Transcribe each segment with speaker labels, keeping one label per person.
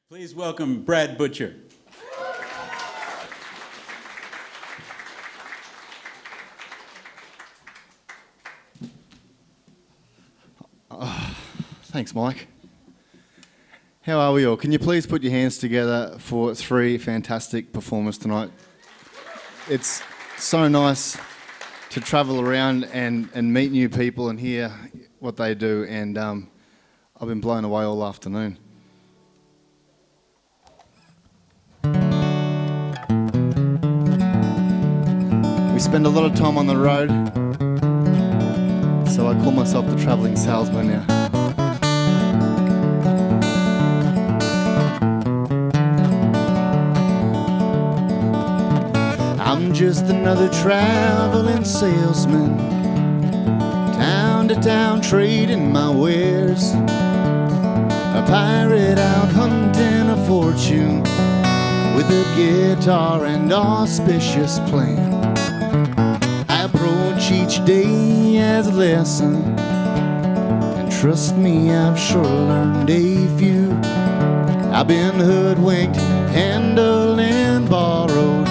Speaker 1: Please welcome Brad Butcher.
Speaker 2: Thanks, Mike. How are we all? Can you please put your hands together for three fantastic performers tonight? It's so nice to travel around and meet new people and hear what they do, and I've been blown away all afternoon. We spend a lot of time on the road, so I call myself the travelling salesman now. I'm just another traveling salesman, town to town trading my wares, a pirate out hunting a fortune with a guitar and auspicious plan. I approach each day as a lesson, and trust me, I've sure learned a few. I've been hoodwinked, handled and borrowed,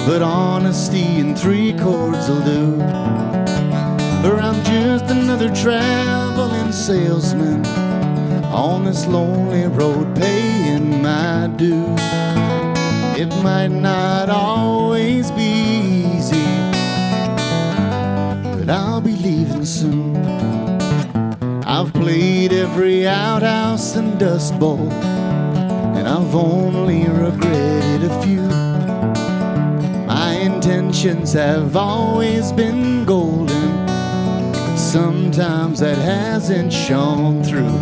Speaker 2: but honesty in three chords will do. For I'm just another traveling salesman on this lonely road paying my dues. It might not always be easy, but I'll be leaving soon. I've played every outhouse and dust bowl, and I've only regretted a few. My intentions have always been golden, but sometimes that hasn't shone through.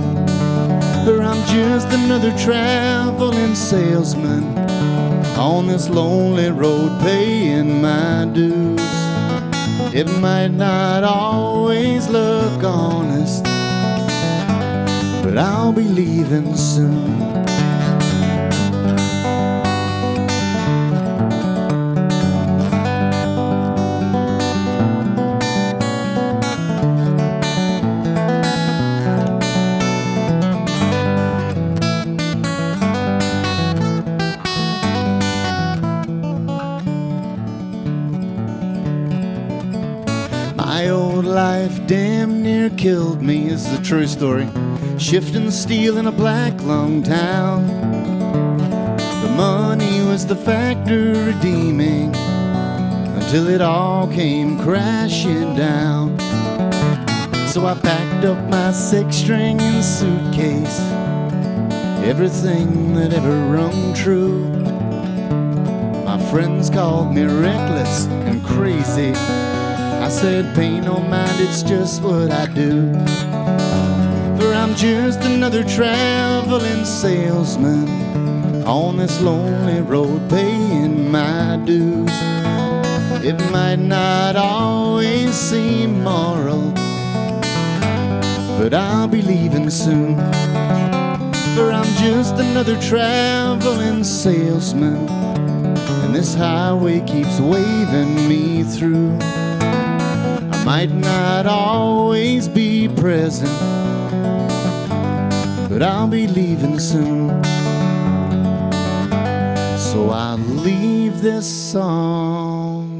Speaker 2: For I'm just another traveling salesman on this lonely road paying my dues. It might not always look honest, but I'll be leaving soon. My old life damn near killed me is the true story. Shifting steel in a black lung town. The money was the factor redeeming until it all came crashing down. So I packed up my six-string and suitcase, everything that ever rung true. My friends called me reckless and crazy. I said, pay no mind, it's just what I do. For I'm just another traveling salesman on this lonely road paying my dues. It might not always seem moral, but I'll be leaving soon. For I'm just another traveling salesman, and this highway keeps waving me through. I might not always be present, but I'll be leaving soon. So I'll leave this song.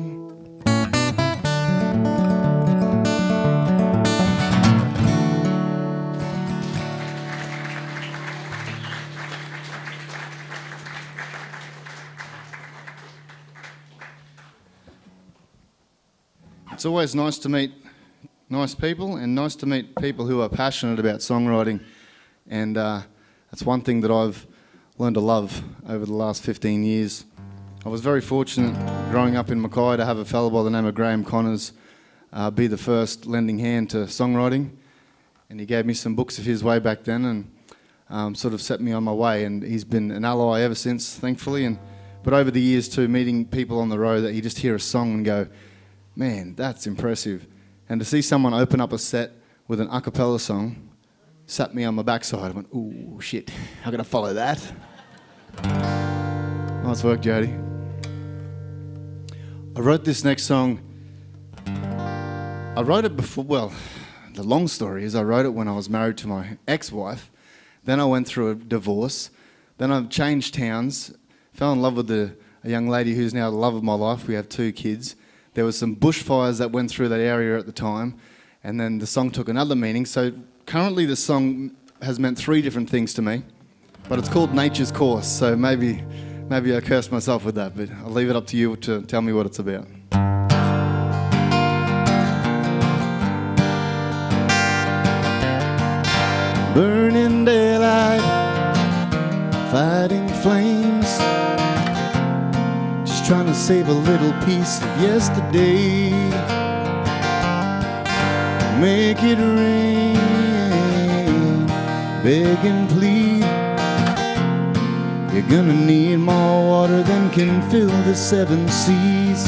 Speaker 2: It's always nice to meet nice people and nice to meet people who are passionate about songwriting, and that's one thing that I've learned to love over the last 15 years. I was very fortunate growing up in Mackay to have a fellow by the name of Graham Connors be the first lending hand to songwriting, and he gave me some books of his way back then and sort of set me on my way, and he's been an ally ever since, thankfully. But over the years too, meeting people on the road that you just hear a song and go, man, that's impressive. And to see someone open up a set with an a cappella song sat me on my backside. I went, ooh, shit, I'm going to follow that. Nice work, Jody. I wrote this next song. I wrote it before, well, the long story is I wrote it when I was married to my ex-wife. Then I went through a divorce. Then I've changed towns, fell in love with a young lady who's now the love of my life. We have 2 kids. There was some bushfires that went through that area at the time, and then the song took another meaning. So currently the song has meant 3 different things to me, but it's called Nature's Course, so maybe I cursed myself with that, but I'll leave it up to you to tell me what it's about. Burning daylight, fighting flames, just trying to save a little piece of yesterday. Make it rain, beg and plead. You're gonna need more water than can fill the 7 seas.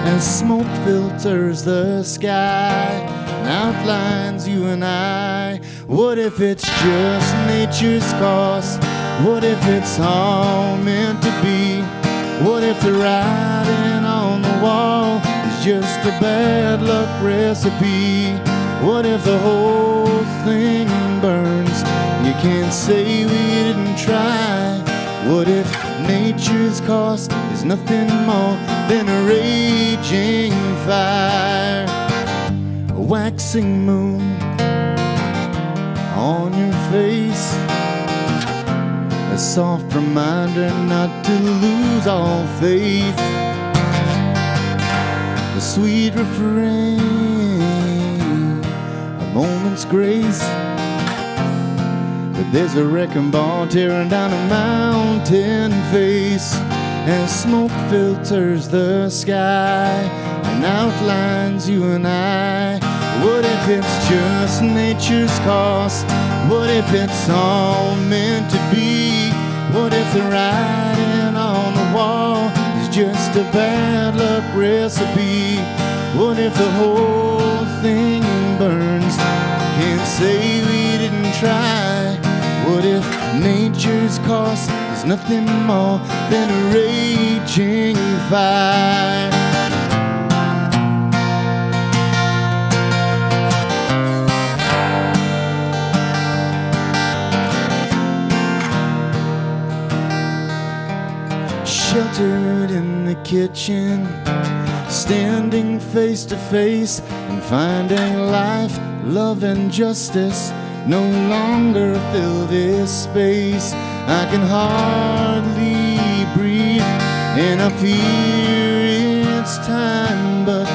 Speaker 2: As smoke filters the sky and outlines you and I. What if it's just nature's cost? What if it's all meant to be? What if the writing on the wall is just a bad luck recipe? What if the whole thing burns? You can't say we didn't try. What if nature's cost is nothing more than a raging fire? A waxing moon on your face, a soft reminder not to lose all faith. A sweet refrain, a moment's grace. But there's a wrecking ball tearing down a mountain face. As smoke filters the sky and outlines you and I. What if it's just nature's cost? What if it's all meant to be? What if the writing on the wall is just a bad luck recipe? What if the whole thing burns? Can't say we didn't try. What if nature's cost is nothing more than a raging fire? Sheltered in the kitchen, standing face to face and finding life, love and justice no longer fill this space. I can hardly breathe and I fear it's time, but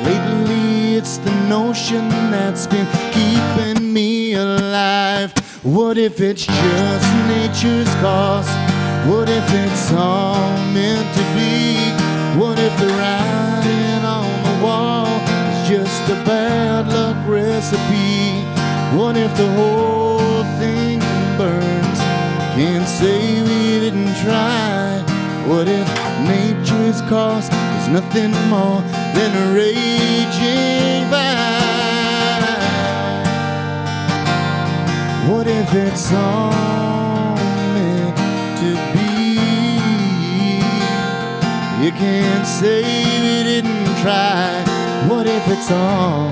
Speaker 2: lately it's the notion that's been keeping me alive. What if it's just nature's cost? What if it's all meant to be? What if the writing on the wall is just a bad luck recipe? What if the whole thing burns? Can't say we didn't try. What if nature's cost is nothing more than a raging fire? What if it's all meant to be? You can't say we didn't try. What if it's all?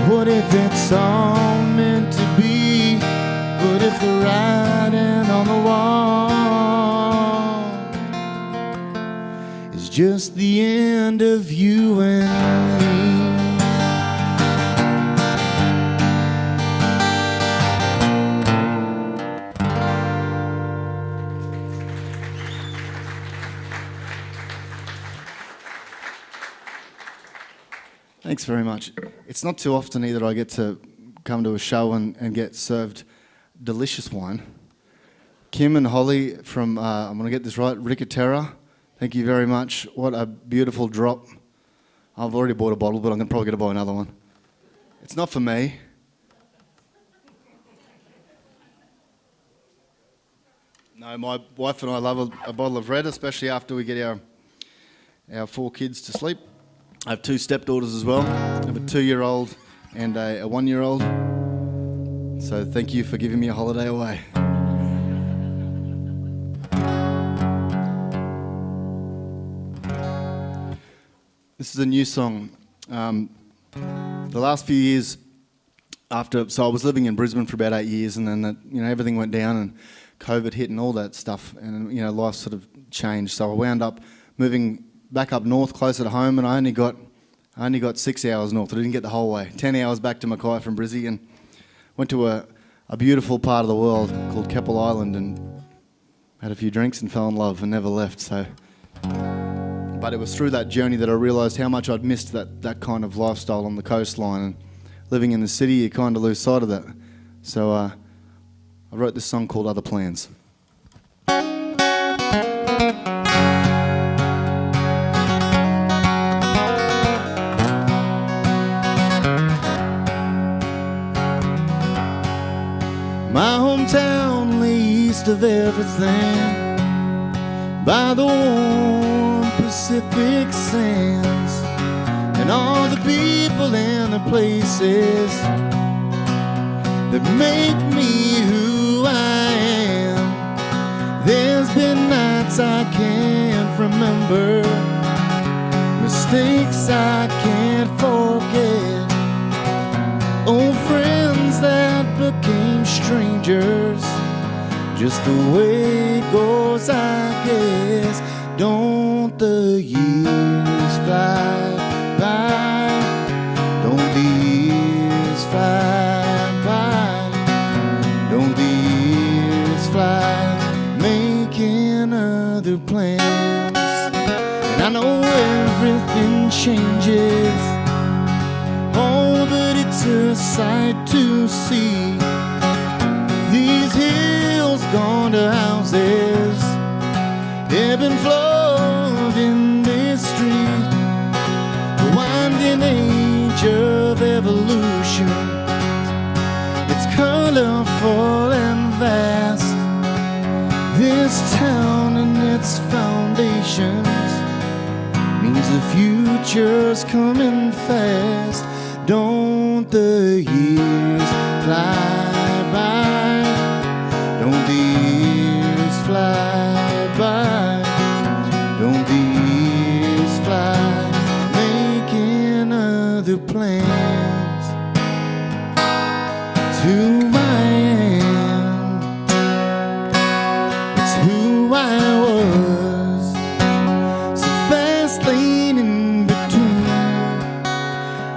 Speaker 2: What if it's all meant to be? What if the writing on the wall is just the end of you and me? Thanks very much. It's not too often either I get to come to a show and get served delicious wine. Kim and Holly from, I'm going to get this right, Ricatera. Thank you very much. What a beautiful drop. I've already bought a bottle, but I'm going to probably get to buy another one. It's not for me. No, my wife and I love a bottle of red, especially after we get our 4 kids to sleep. I have 2 stepdaughters as well. I have a 2-year-old and a 1-year-old. So thank you for giving me a holiday away. This is a new song. The last few years so I was living in Brisbane for about 8 years, and then everything went down and COVID hit and all that stuff, and life sort of changed. So I wound up moving back up north, closer to home, and I only got 6 hours north. I didn't get the whole way. 10 hours back to Mackay from Brizzy, and went to a beautiful part of the world called Keppel Island, and had a few drinks and fell in love and never left. So, but it was through that journey that I realised how much I'd missed that kind of lifestyle on the coastline, and living in the city, you kind of lose sight of that. So I wrote this song called Other Plans. My hometown lay east of everything, by the warm Pacific sands, and all the people and the places that make me who I am. There's been nights I can't remember, mistakes I can't forget, old friends that became strangers. Just the way it goes, I guess. Don't the years fly by? Don't the years fly by? Don't the years fly making other plans? And I know everything changes, oh, but it's a sight to see. These hills gone to houses, ebb and flow in this street, the winding age of evolution. It's colorful and vast, this town and its foundations means the future's coming fast. Don't the years fly by? Don't the years fly by? Don't the years fly making other plans? It's who I am, it's who I was, so fast leaning between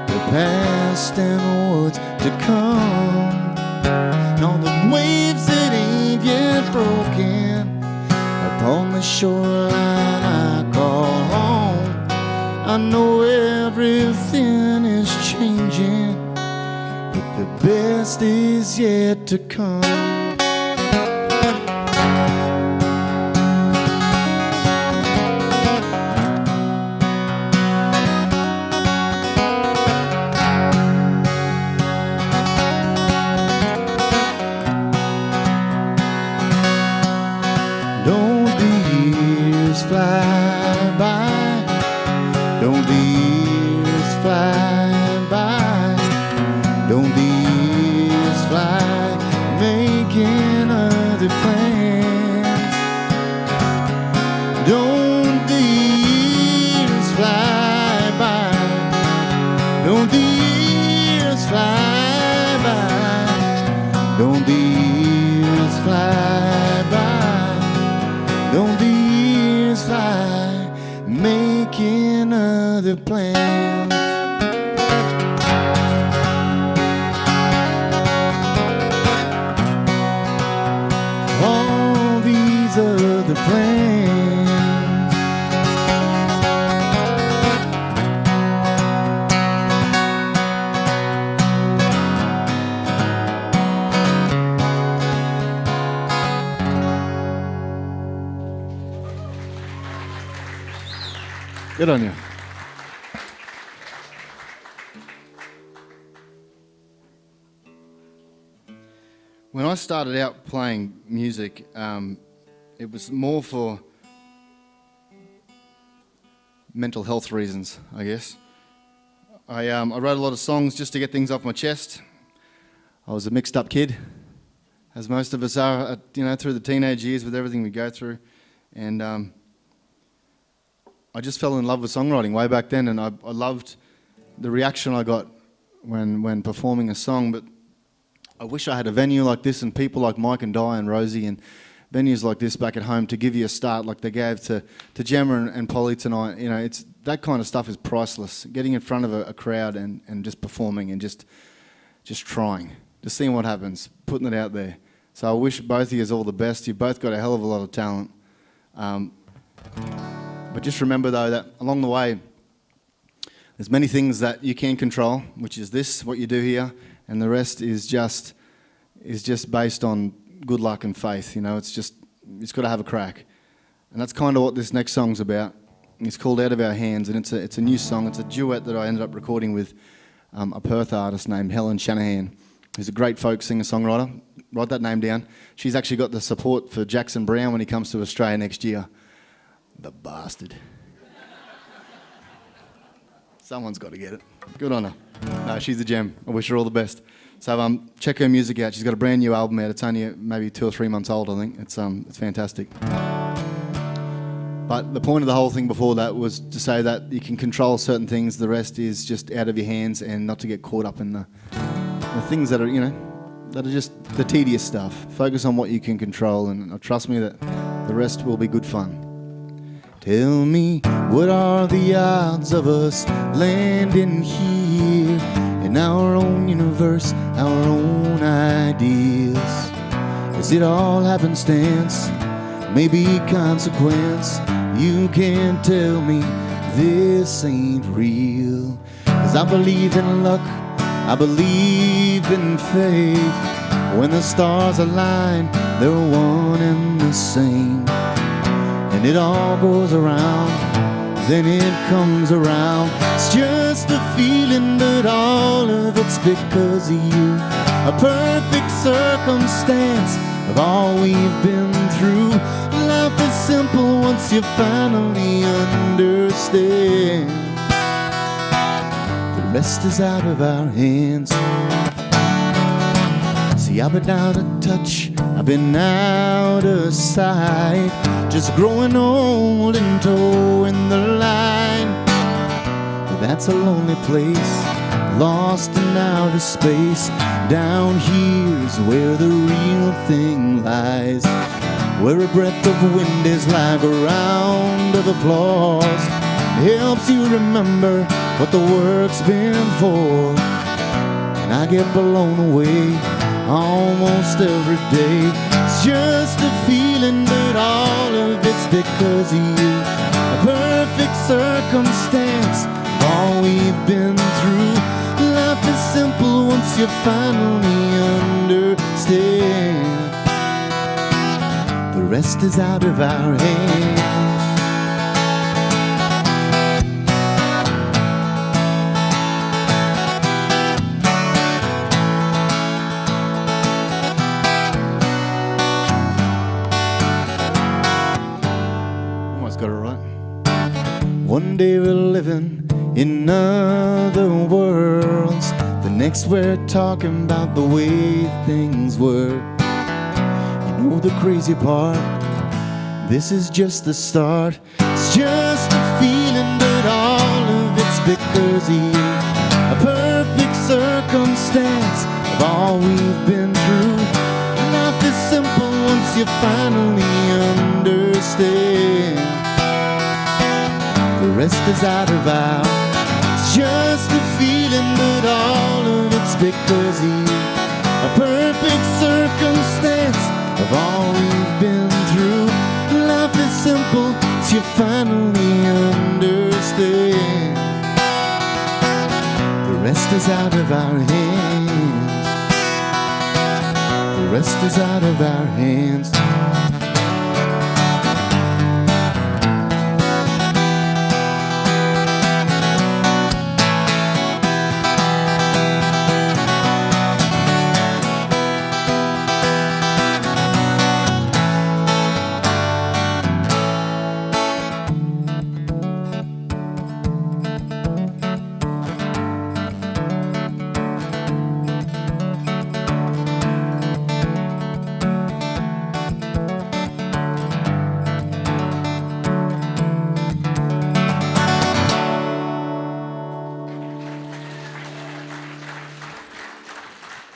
Speaker 2: the past and what's to come, and all the waves that ain't yet broken upon the shoreline I call home. I know everything is changing, but the best is yet to come. Don't the years fly by? Don't the years fly by? Don't the years fly making other plans? Don't the years fly by? Don't the years fly by? Don't the years fly by? Don't the years fly making other plans? All these other plans. Good on you. When I started out playing music, it was more for mental health reasons, I guess. I wrote a lot of songs just to get things off my chest. I was a mixed up kid, as most of us are, through the teenage years with everything we go through. And I just fell in love with songwriting way back then, and I loved the reaction I got when performing a song. But I wish I had a venue like this and people like Mike and Di and Rosie and venues like this back at home to give you a start like they gave to Gemma and Polly tonight. You know, it's that kind of stuff is priceless. Getting in front of a crowd and just performing and just trying, just seeing what happens, putting it out there. So I wish both of you all the best. You've both got a hell of a lot of talent. But just remember though that along the way, there's many things that you can control, which is this, what you do here, and the rest is just based on good luck and faith. You know, it's got to have a crack. And that's kind of what this next song's about. It's called Out of Our Hands, and it's a new song. It's a duet that I ended up recording with a Perth artist named Helen Shanahan, who's a great folk singer-songwriter. Write that name down. She's actually got the support for Jackson Brown when he comes to Australia next year. The bastard. Someone's got to get it. Good on her. No, she's a gem. I wish her all the best. So check her music out. She's got a brand new album out. It's only maybe 2 or 3 months old, I think. It's fantastic. But the point of the whole thing before that was to say that you can control certain things. The rest is just out of your hands, and not to get caught up in the things that are, you know, that are just the tedious stuff. Focus on what you can control, and trust me that the rest will be good fun. Tell me, what are the odds of us landing here in our own universe, our own ideas? Is it all happenstance, maybe consequence? You can't tell me this ain't real. 'Cause I believe in luck, I believe in faith. When the stars align, they're one and the same. And it all goes around, then it comes around. It's just a feeling, but all of it's because of you. A perfect circumstance of all we've been through. Life is simple once you finally understand. The rest is out of our hands. See, I've been out of touch, I've been out of sight, just growing old and towing the line. But that's a lonely place, lost in outer space. Down here's where the real thing lies, where a breath of wind is like a round of applause. It helps you remember what the work's been for. And I get blown away almost every day. It's just a feeling, but all of it's because of you. A perfect circumstance of all we've been through. Life is simple once you finally understand. The rest is out of our hands. One day we're living in other worlds, the next we're talking about the way things were. You know the crazy part, this is just the start. It's just a feeling, but all of it's because of you. A perfect circumstance of all we've been through. Life is simple once you finally understand. The rest is out of our. It's just a feeling, but all of it's because of you. A perfect circumstance of all we've been through. Life is simple till you finally understand. The rest is out of our hands. The rest is out of our hands.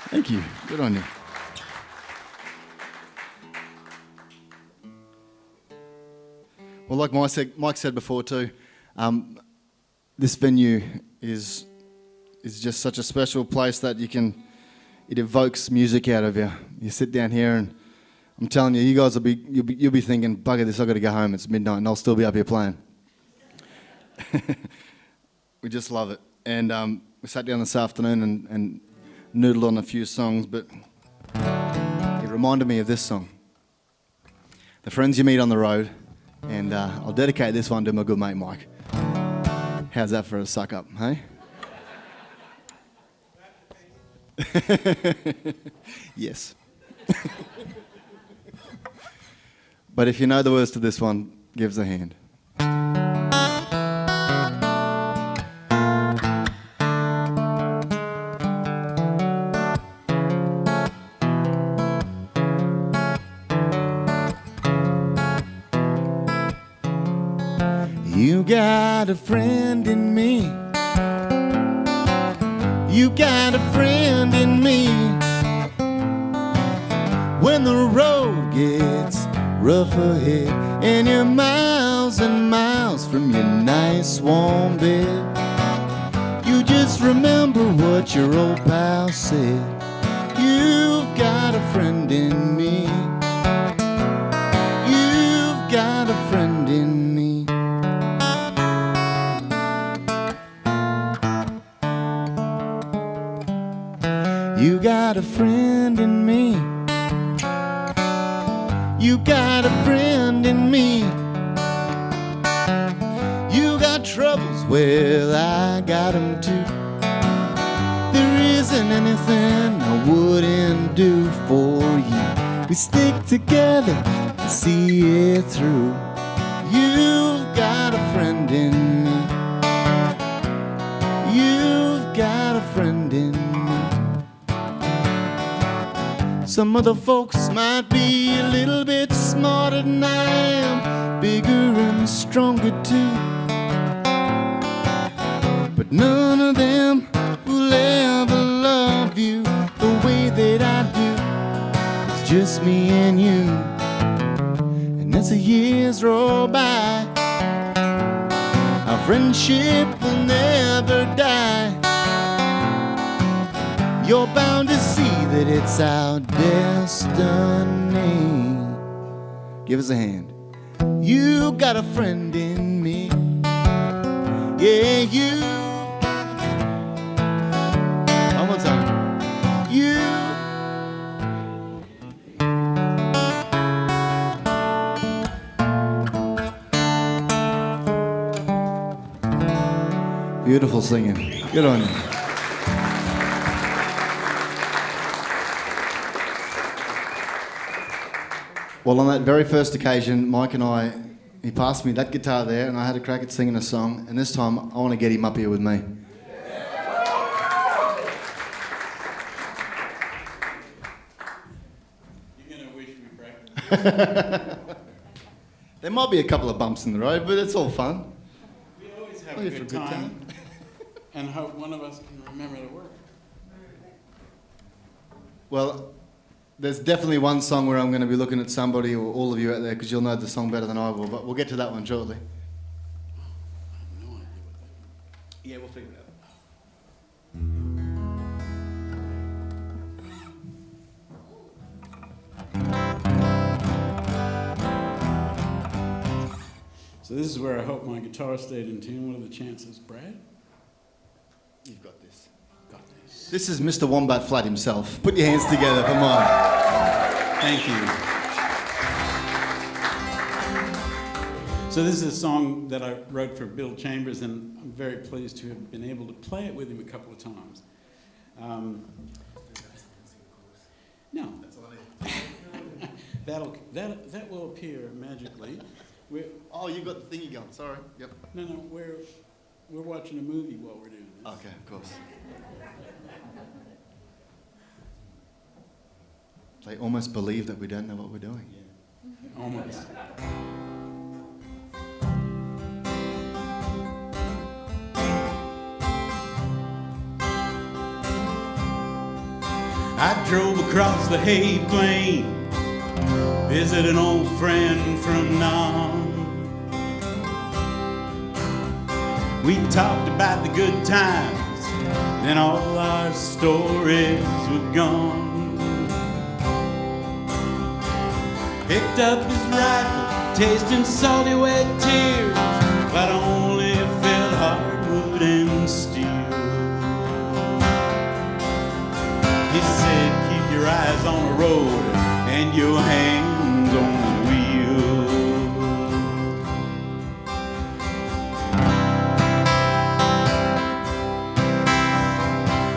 Speaker 2: Thank you. Good on you. Well, like Mike said before too, this venue is just such a special place that it evokes music out of you. You sit down here and I'm telling you, you guys you'll be thinking, bugger this, I've got to go home, it's midnight and I'll still be up here playing. We just love it. And we sat down this afternoon and noodled on a few songs, but it reminded me of this song, The Friends You Meet on the Road, and I'll dedicate this one to my good mate Mike. How's that for a suck up, hey? Yes. But if you know the words to this one, give us a hand. You got a friend in me. You got a friend in me. When the road gets rough ahead and you're miles and miles from your nice warm bed, you just remember what your old pal said. You've got a friend in me. You've got a friend in me. You got a friend in me. You got a friend in me. You got troubles, well, I got them too. There isn't anything I wouldn't do for you. We stick together to see it through. You've got a friend in me. You've got a friend in me. Some other folks might be a little bit smarter than I am, bigger and stronger too, but none of them will ever love you the way that I do. It's just me and you, and as the years roll by, our friendship will never die. You're bound to see that it's our destiny. Give us a hand. You got a friend in me. Yeah, you. One more time. You. Beautiful singing. Good on you. Well, on that very first occasion, Mike and he passed me that guitar there, and I had a crack at singing a song, and this time I want to get him up here with me.
Speaker 1: You're going to wish we practiced.
Speaker 2: There might be a couple of bumps in the road, but it's all fun.
Speaker 1: We always have a good time and hope one of us can remember the words.
Speaker 2: Well, there's definitely one song where I'm going to be looking at somebody or all of you out there because you'll know the song better than I will, but we'll get to that one shortly.
Speaker 1: I have no idea what that is.
Speaker 2: Yeah, we'll figure it out.
Speaker 1: So this is where I hope my guitar stayed in tune. What are the chances, Brad?
Speaker 2: You've got this.
Speaker 1: Got this.
Speaker 2: This is Mr. Wombat Flat himself. Put your hands together for mine.
Speaker 1: Thank you. So this is a song that I wrote for Bill Chambers, and I'm very pleased to have been able to play it with him a couple of times. No. That will appear magically.
Speaker 2: Oh, you've got the thingy going. Sorry. Yep.
Speaker 1: No, we're watching a movie while we're doing this.
Speaker 2: Okay, of course. They almost believe that we don't know what we're doing.
Speaker 1: Yeah. Almost. I drove across the hay plain, visit an old friend from Nam. We talked about the good times, then all our stories were gone. Picked up his rifle, tasting salty wet tears, but only felt hardwood and steel. He said, keep your eyes on the road and your hands on the wheel.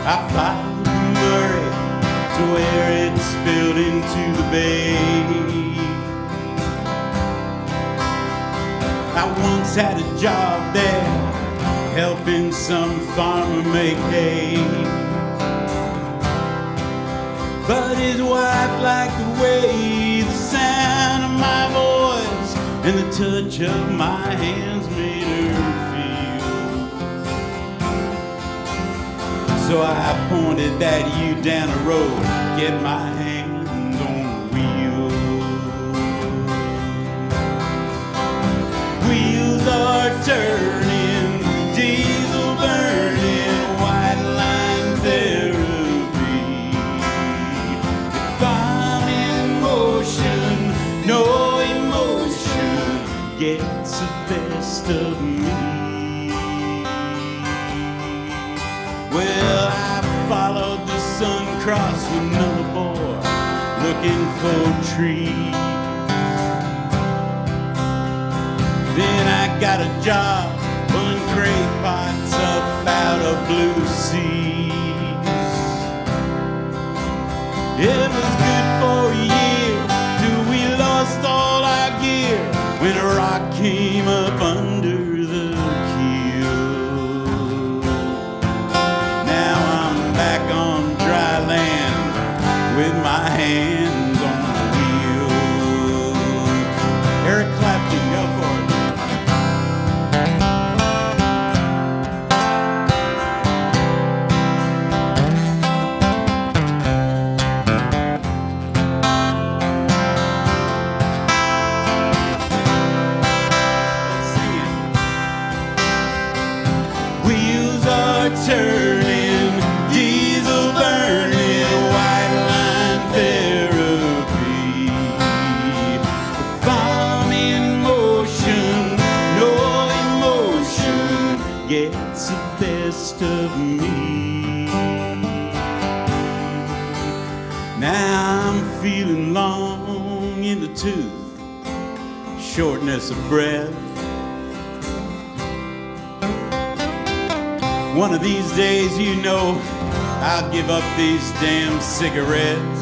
Speaker 1: I followed the Murray to where it spilled into the bay. I once had a job there, helping some farmer make hay. But his wife liked the way the sound of my voice and the touch of my hands made her feel. So I pointed at you down the road, get my hands on the wheel. Wheels are turning, diesel burning, white line therapy. If I'm in motion, no emotion gets the best of me. Well, I followed the sun cross with another boy looking for trees. Then I got a job pulling crate pots up out of blue seas. It was good for a year till we lost all our gear when a rock came up under the keel. Now I'm back on dry land with my hands on the wheel. Eric Clapton, go for it. Turning, diesel burning, white line therapy. If I'm in motion, no emotion gets the best of me. Now I'm feeling long in the tooth, shortness of breath. One of these days, you know, I'll give up these damn cigarettes.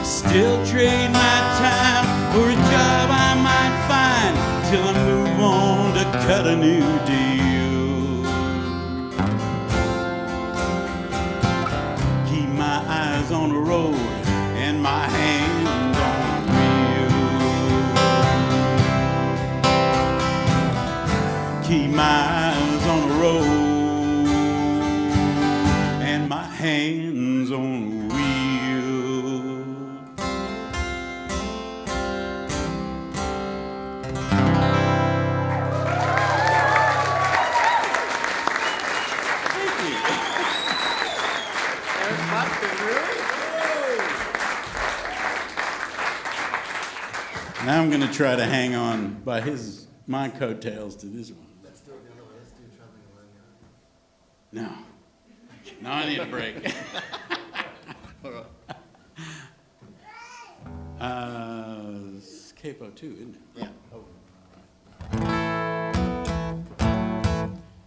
Speaker 1: Still trade my time for a job I might find till I move on to cut a new deal. Keep my eyes on the road and my hands on the wheel. Keep my eyes on the road and my hands on the wheel. Now I'm going to try to hang on by my coattails to this one.
Speaker 2: Let's do it the other way. Let's do Traveling Alone.
Speaker 1: No, I need a break.
Speaker 2: All right.
Speaker 1: It's Capo too, isn't it?
Speaker 2: Yeah.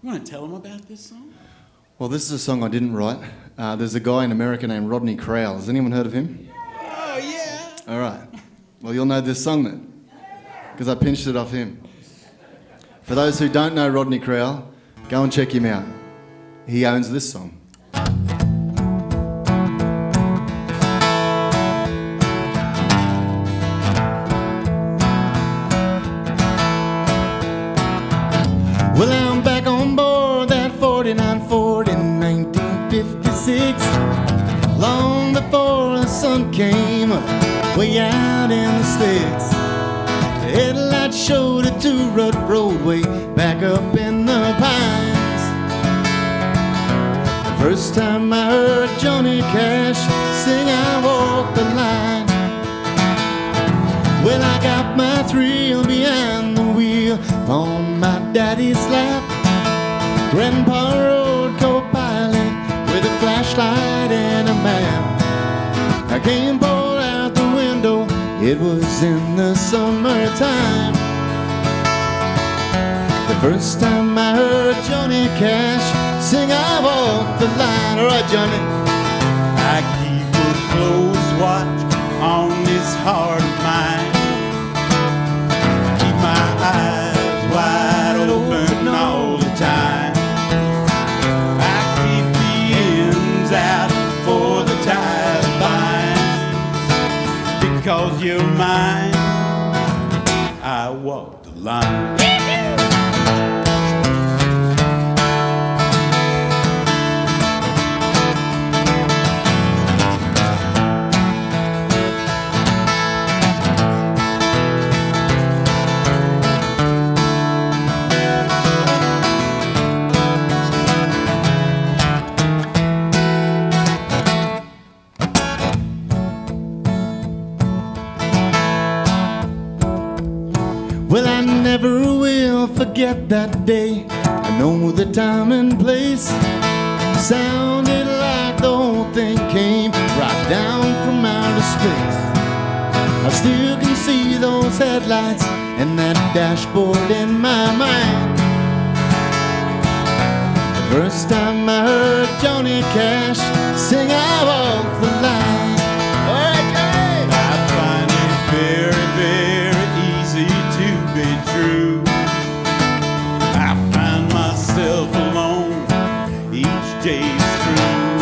Speaker 1: You want to tell them about this song?
Speaker 2: Well, this is a song I didn't write. There's a guy in America named Rodney Crowell. Has anyone heard of him?
Speaker 1: Oh, yeah.
Speaker 2: All right. Well, you'll know this song then, because I pinched it off him. For those who don't know Rodney Crowell, go and check him out. He owns this song. Well, I'm back on board that 49 Ford in 1956, long before the sun came up way out in the sticks. Headlights showed a two-rut roadway back up in the pines. The first time I heard Johnny Cash sing I Walk the Line. Well, I got my thrill behind the wheel on my daddy's lap. Grandpa rode co-pilot with a flashlight and a map. I came pulled out the window, it was in the summertime. The first time I heard Johnny Cash sing I Walk the Line. All right, Johnny.
Speaker 1: I keep a close watch on this heart of mine. Keep my eyes wide open all the time. I keep the ends out for the tie that binds. Because you're mine, I walk the line.
Speaker 2: Well, I never will forget that day. I know the time and place. Sounded like the whole thing came right down from outer space. I still can see those headlights and that dashboard in my mind. The first time I heard Johnny Cash sing I Walk the Line. All right, Johnny!
Speaker 1: I find it very, very easy to be true. I find myself alone each day's through.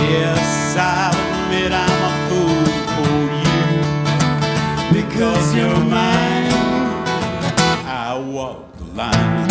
Speaker 1: Yes, I'll admit I'm a fool for you. Because you're mine, I walk the line.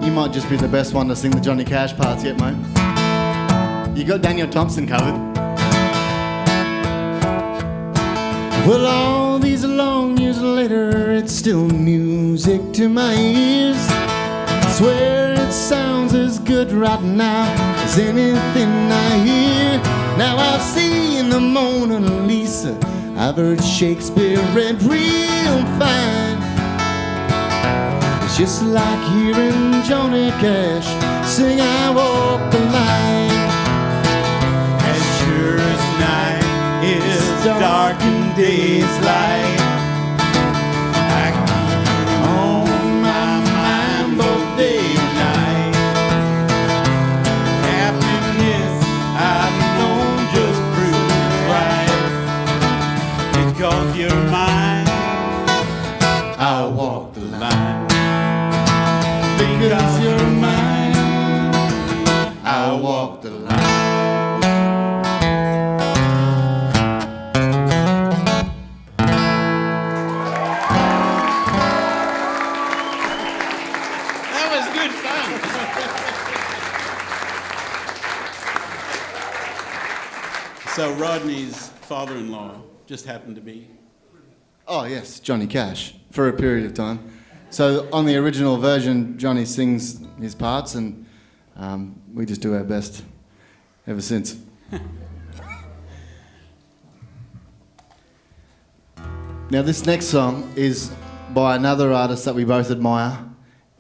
Speaker 2: You might just be the best one to sing the Johnny Cash parts yet, mate. You got Daniel Thompson covered. Well, all these long years later, it's still music to my ears. Swear it sounds as good right now as anything I hear. Now I've seen the Mona Lisa, I've heard Shakespeare read real fine. It's just like hearing Johnny Cash sing I Walk the Line.
Speaker 1: As sure as night is dark and day is light, I keep you on my mind both day and night. Happiness I've known just proves right. Because you're mine, I'll walk the line. Because you're mine, I'll walk the line. That was good fun. So Rodney's father-in-law just happened to be.
Speaker 2: Oh yes, Johnny Cash, for a period of time. So on the original version, Johnny sings his parts, and we just do our best ever since. Now this next song is by another artist that we both admire,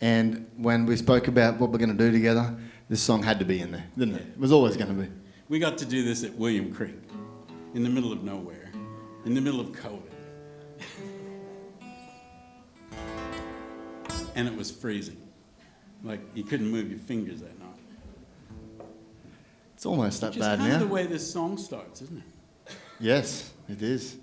Speaker 2: and when we spoke about what we're going to do together, this song had to be in there, didn't it? It was always going to be.
Speaker 1: We got to do this at William Creek, in the middle of nowhere, in the middle of COVID. And it was freezing. Like, you couldn't move your fingers that night.
Speaker 2: It's almost that
Speaker 1: Which is
Speaker 2: bad
Speaker 1: kind
Speaker 2: now.
Speaker 1: of the way this song starts, isn't it?
Speaker 2: Yes, it is.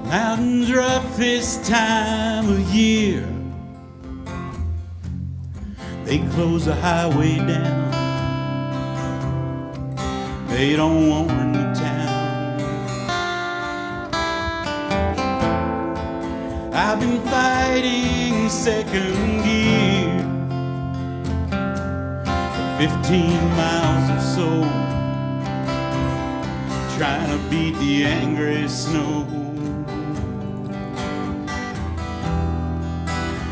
Speaker 1: Mountains rough this time of year. They close the highway down. They don't warn the town. I've been fighting second gear for 15 miles or so, trying to beat the angry snow.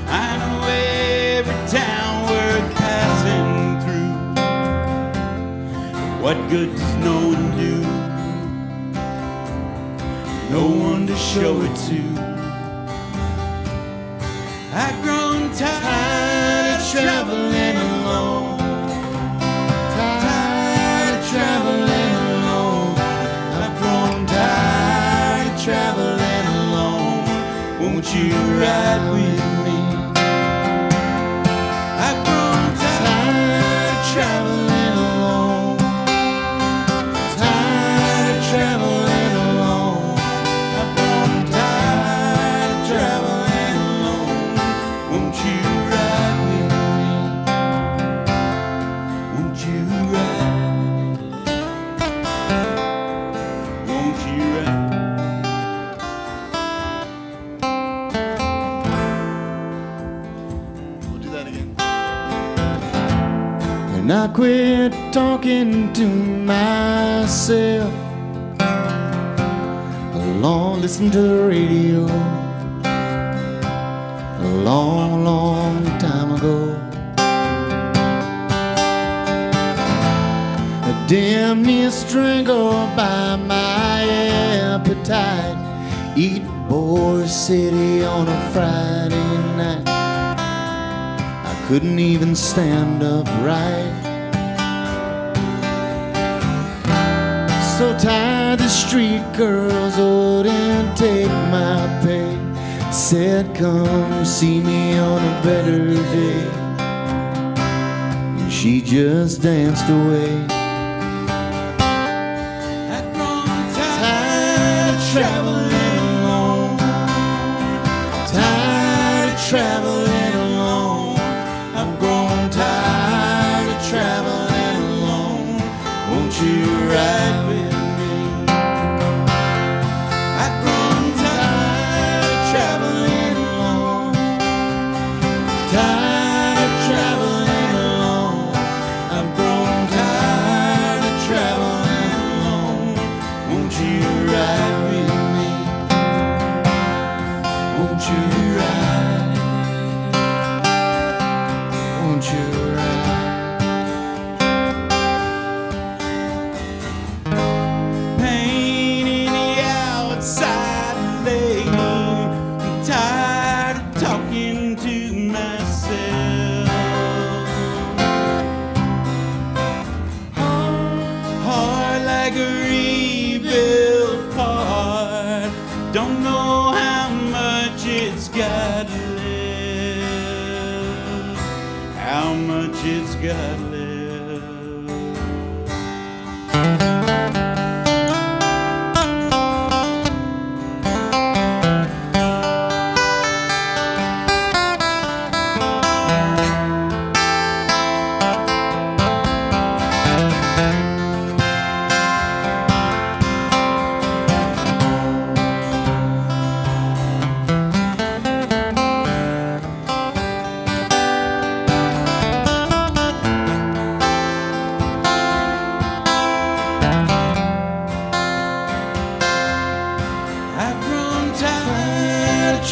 Speaker 1: I know every town worth passing through, but what good does no one do? No one to show it to. I've grown tired of traveling alone. Tired of traveling alone. I've grown tired of traveling alone. Won't you ride with me? I've grown tired of traveling alone. Tired of traveling alone. I've grown tired of traveling alone. Won't you ride with me? Won't you ride? Won't you ride?
Speaker 2: We'll do that again. And I quit talking to myself. Alone, listen to the radio. A long, long time ago. Damn near strangled by my appetite. Eat Boy City on a Friday night. I couldn't even stand upright. So tired the street girls wouldn't take my pay. Said come see me on a better day. And she just danced away. Traveling alone, tired of traveling alone. I've grown tired of traveling alone. Won't you ride with me? I've grown tired of traveling alone, tired of traveling alone. I've grown tired of traveling alone. Won't you ride with me? Won't you ride? Won't you ride?
Speaker 1: Pain in the outside lane. I'm tired of talking to myself. Heart like a rebuilt part. Don't know how much it's got left. How much it's got left.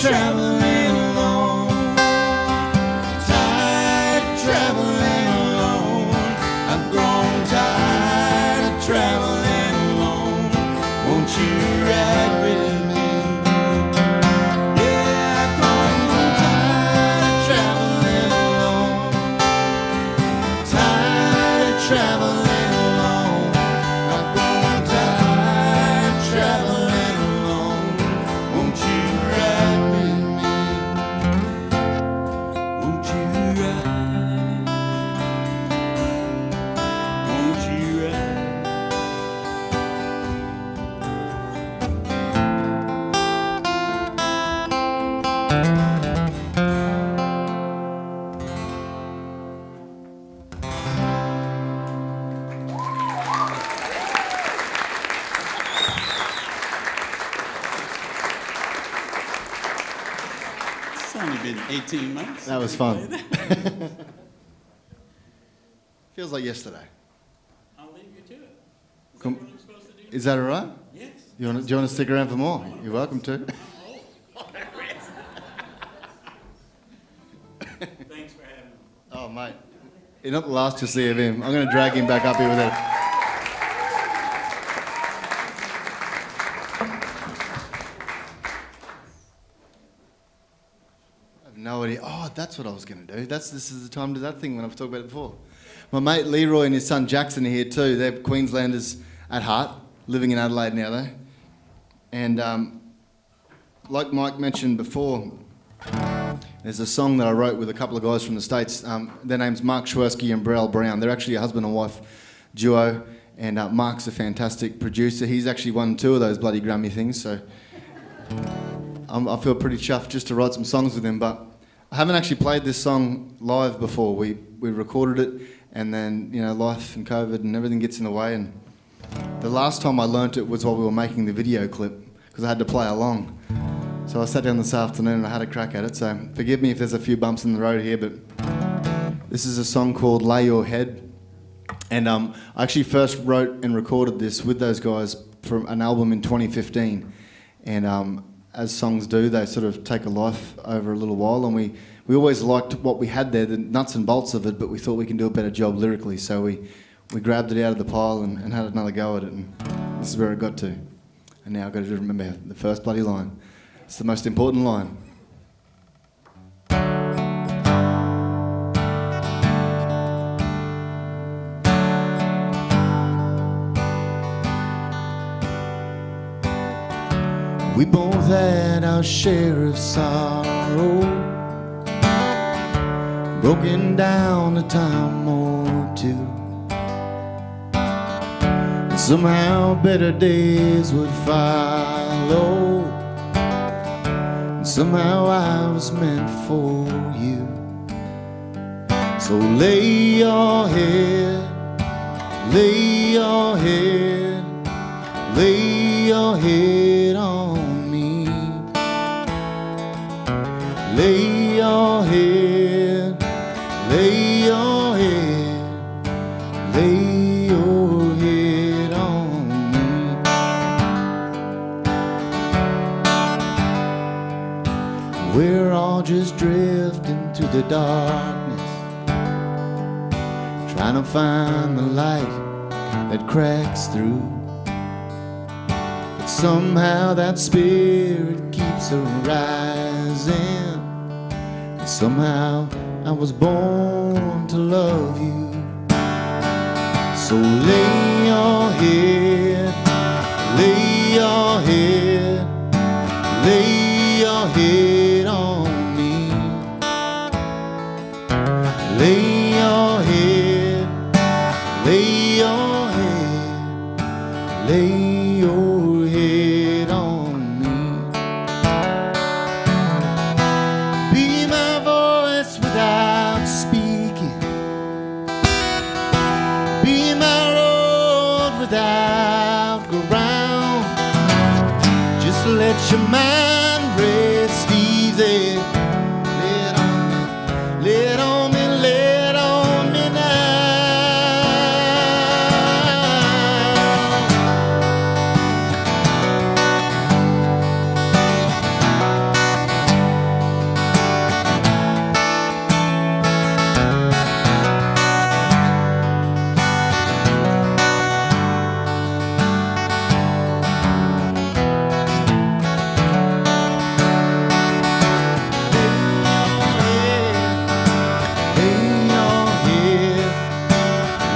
Speaker 1: Traveling alone, tired of traveling alone. I've grown tired of traveling alone. Won't you ride with me? Yeah, I've grown tired of traveling alone, tired of traveling alone. I've grown tired of traveling alone. Won't you ride with me? only been 18 months.
Speaker 2: That was fun. Feels like yesterday.
Speaker 1: I'll leave you to it. Is
Speaker 2: Com-
Speaker 1: that what I'm supposed to do?
Speaker 2: Is that all right?
Speaker 1: Yes.
Speaker 2: Do you want to stick around for more? You're welcome to.
Speaker 1: Thanks for having me.
Speaker 2: Oh, mate. You're not the last to see of him. I'm going to drag him back up here with it. I have no idea. Oh, that's what I was going to do. This is the time to do that thing when I've talked about it before. My mate Leroy and his son Jackson are here too. They're Queenslanders at heart, living in Adelaide now though. And like Mike mentioned before, there's a song that I wrote with a couple of guys from the States. Their name's Mark Schwersky and Brell Brown. They're actually a husband and wife duo, and Mark's a fantastic producer. He's actually won 2 of those bloody Grammy things, so I feel pretty chuffed just to write some songs with him. But I haven't actually played this song live before. We recorded it, and then life and COVID and everything gets in the way. And the last time I learnt it was while we were making the video clip, because I had to play along. So I sat down this afternoon and I had a crack at it, so forgive me if there's a few bumps in the road here, but this is a song called Lay Your Head. And I actually first wrote and recorded this with those guys for an album in 2015. And as songs do, they sort of take a life over a little while, and we always liked what we had there, the nuts and bolts of it, but we thought we can do a better job lyrically, so we grabbed it out of the pile and had another go at it, and this is where it got to. And now I've got to remember the first bloody line. It's the most important line. We both had our share of sorrow, broken down a time or two. And somehow better days would follow. Somehow I was meant for you. So lay your head, lay your head, lay your head on me. Lay your head, lay your head, lay your head on me. We're all just drifting to the darkness, trying to find the light that cracks through. But somehow that spirit keeps arising, and somehow I was born to love you. So lay your head, lay your head, lay your head on me. Lay your head, lay your head, lay your head on me. Be my voice without speaking, be my road without ground. Just let your mind rest easy. Lay it on me, lay it on me, lay it on me now.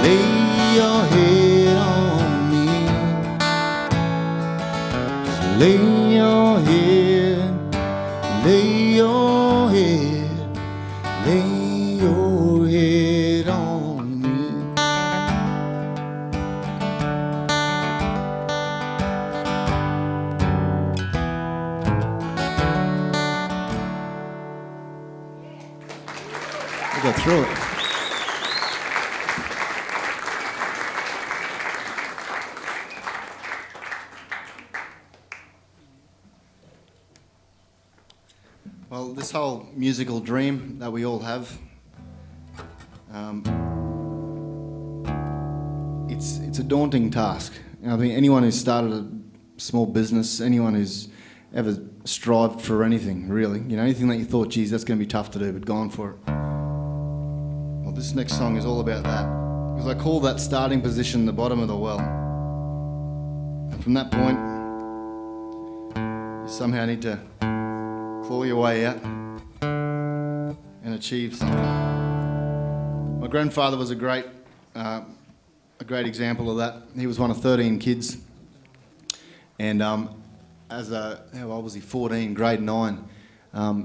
Speaker 2: Lay your head on me. Lay your head, lay your head, lay your head on me. We got through it. Well, this whole musical dream that we all have, it's a daunting task. I think anyone who's started a small business, anyone who's ever strived for anything, really, anything that you thought, geez, that's going to be tough to do, but gone for it. Well, this next song is all about that, because I call that starting position the bottom of the well. And from that point, you somehow need to claw your way out and achieve something. My grandfather was a great example of that. He was one of 13 kids, and how old was he? 14, grade 9.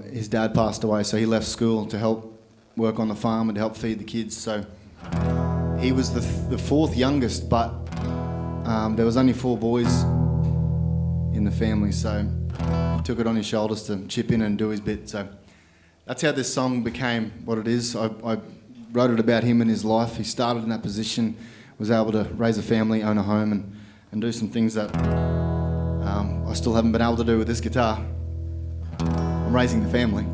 Speaker 2: His dad passed away, so he left school to help work on the farm and to help feed the kids. So he was the fourth youngest, but there was only 4 boys in the family, so he took it on his shoulders to chip in and do his bit. So that's how this song became what it is. I wrote it about him and his life. He started in that position, was able to raise a family, own a home, and do some things that I still haven't been able to do with this guitar. I'm raising the family,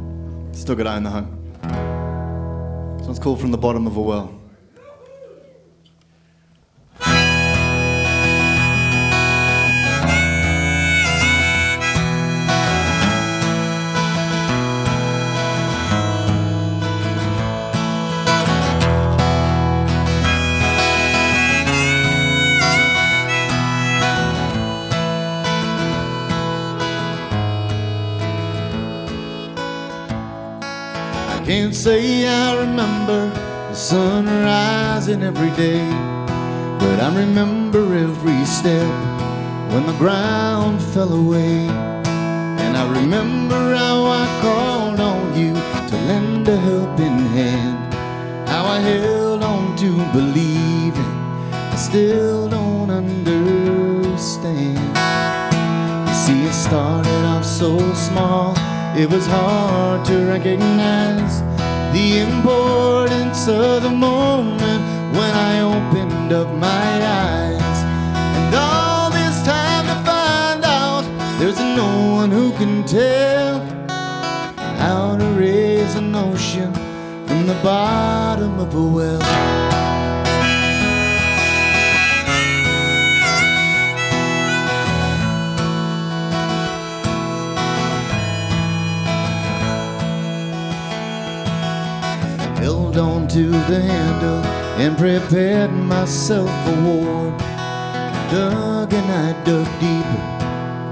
Speaker 2: still got to own the home. So it's called From the Bottom of a Well. Can't say I remember the sun rising every day, but I remember every step when the ground fell away. And I remember how I called on you to lend a helping hand, how I held on to believing I still don't understand. You see, it started off so small, it was hard to recognize the importance of the moment when I opened up my eyes. And all this time to find out there's no one who can tell how to raise an ocean from the bottom of a well. Held on to the handle and prepared myself for war. Dug and I dug deeper,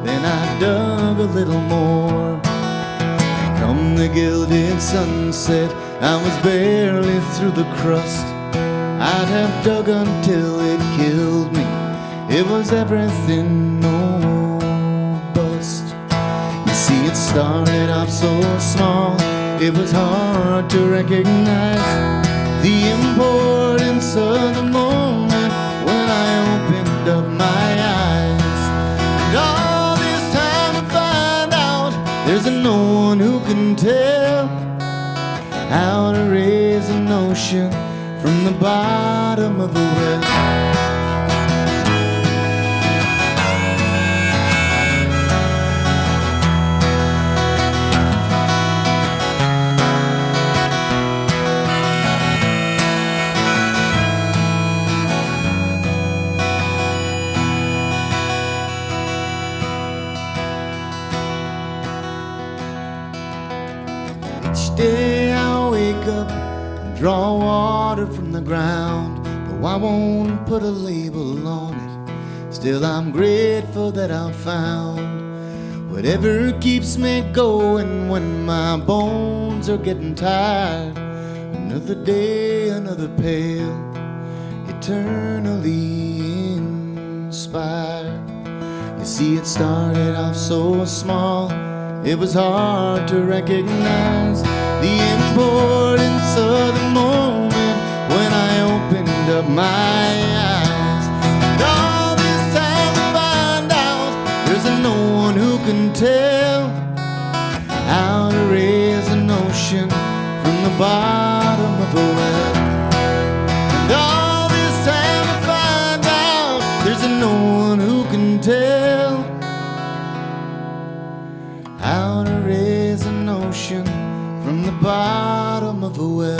Speaker 2: then I dug a little more. Come the gilded sunset, I was barely through the crust. I'd have dug until it killed me. It was everything, no bust. You see, it started off so small, it was hard to recognize the importance of the moment when I opened up my eyes. And all this time to find out there's no one who can tell how to raise an ocean from the bottom of a well. Each day I wake up and draw water from the ground, though I won't put a label on it. Still I'm grateful that I've found whatever keeps me going when my bones are getting tired. Another day, another pail, eternally inspired. You see, it started off so small, it was hard to recognize the importance of the moment when I opened up my eyes. And all this time to find out there's no one who can tell how to raise an ocean from the bottom of a well. And all this time to find out there's no one who can tell how to raise an ocean ocean from the bottom of a well.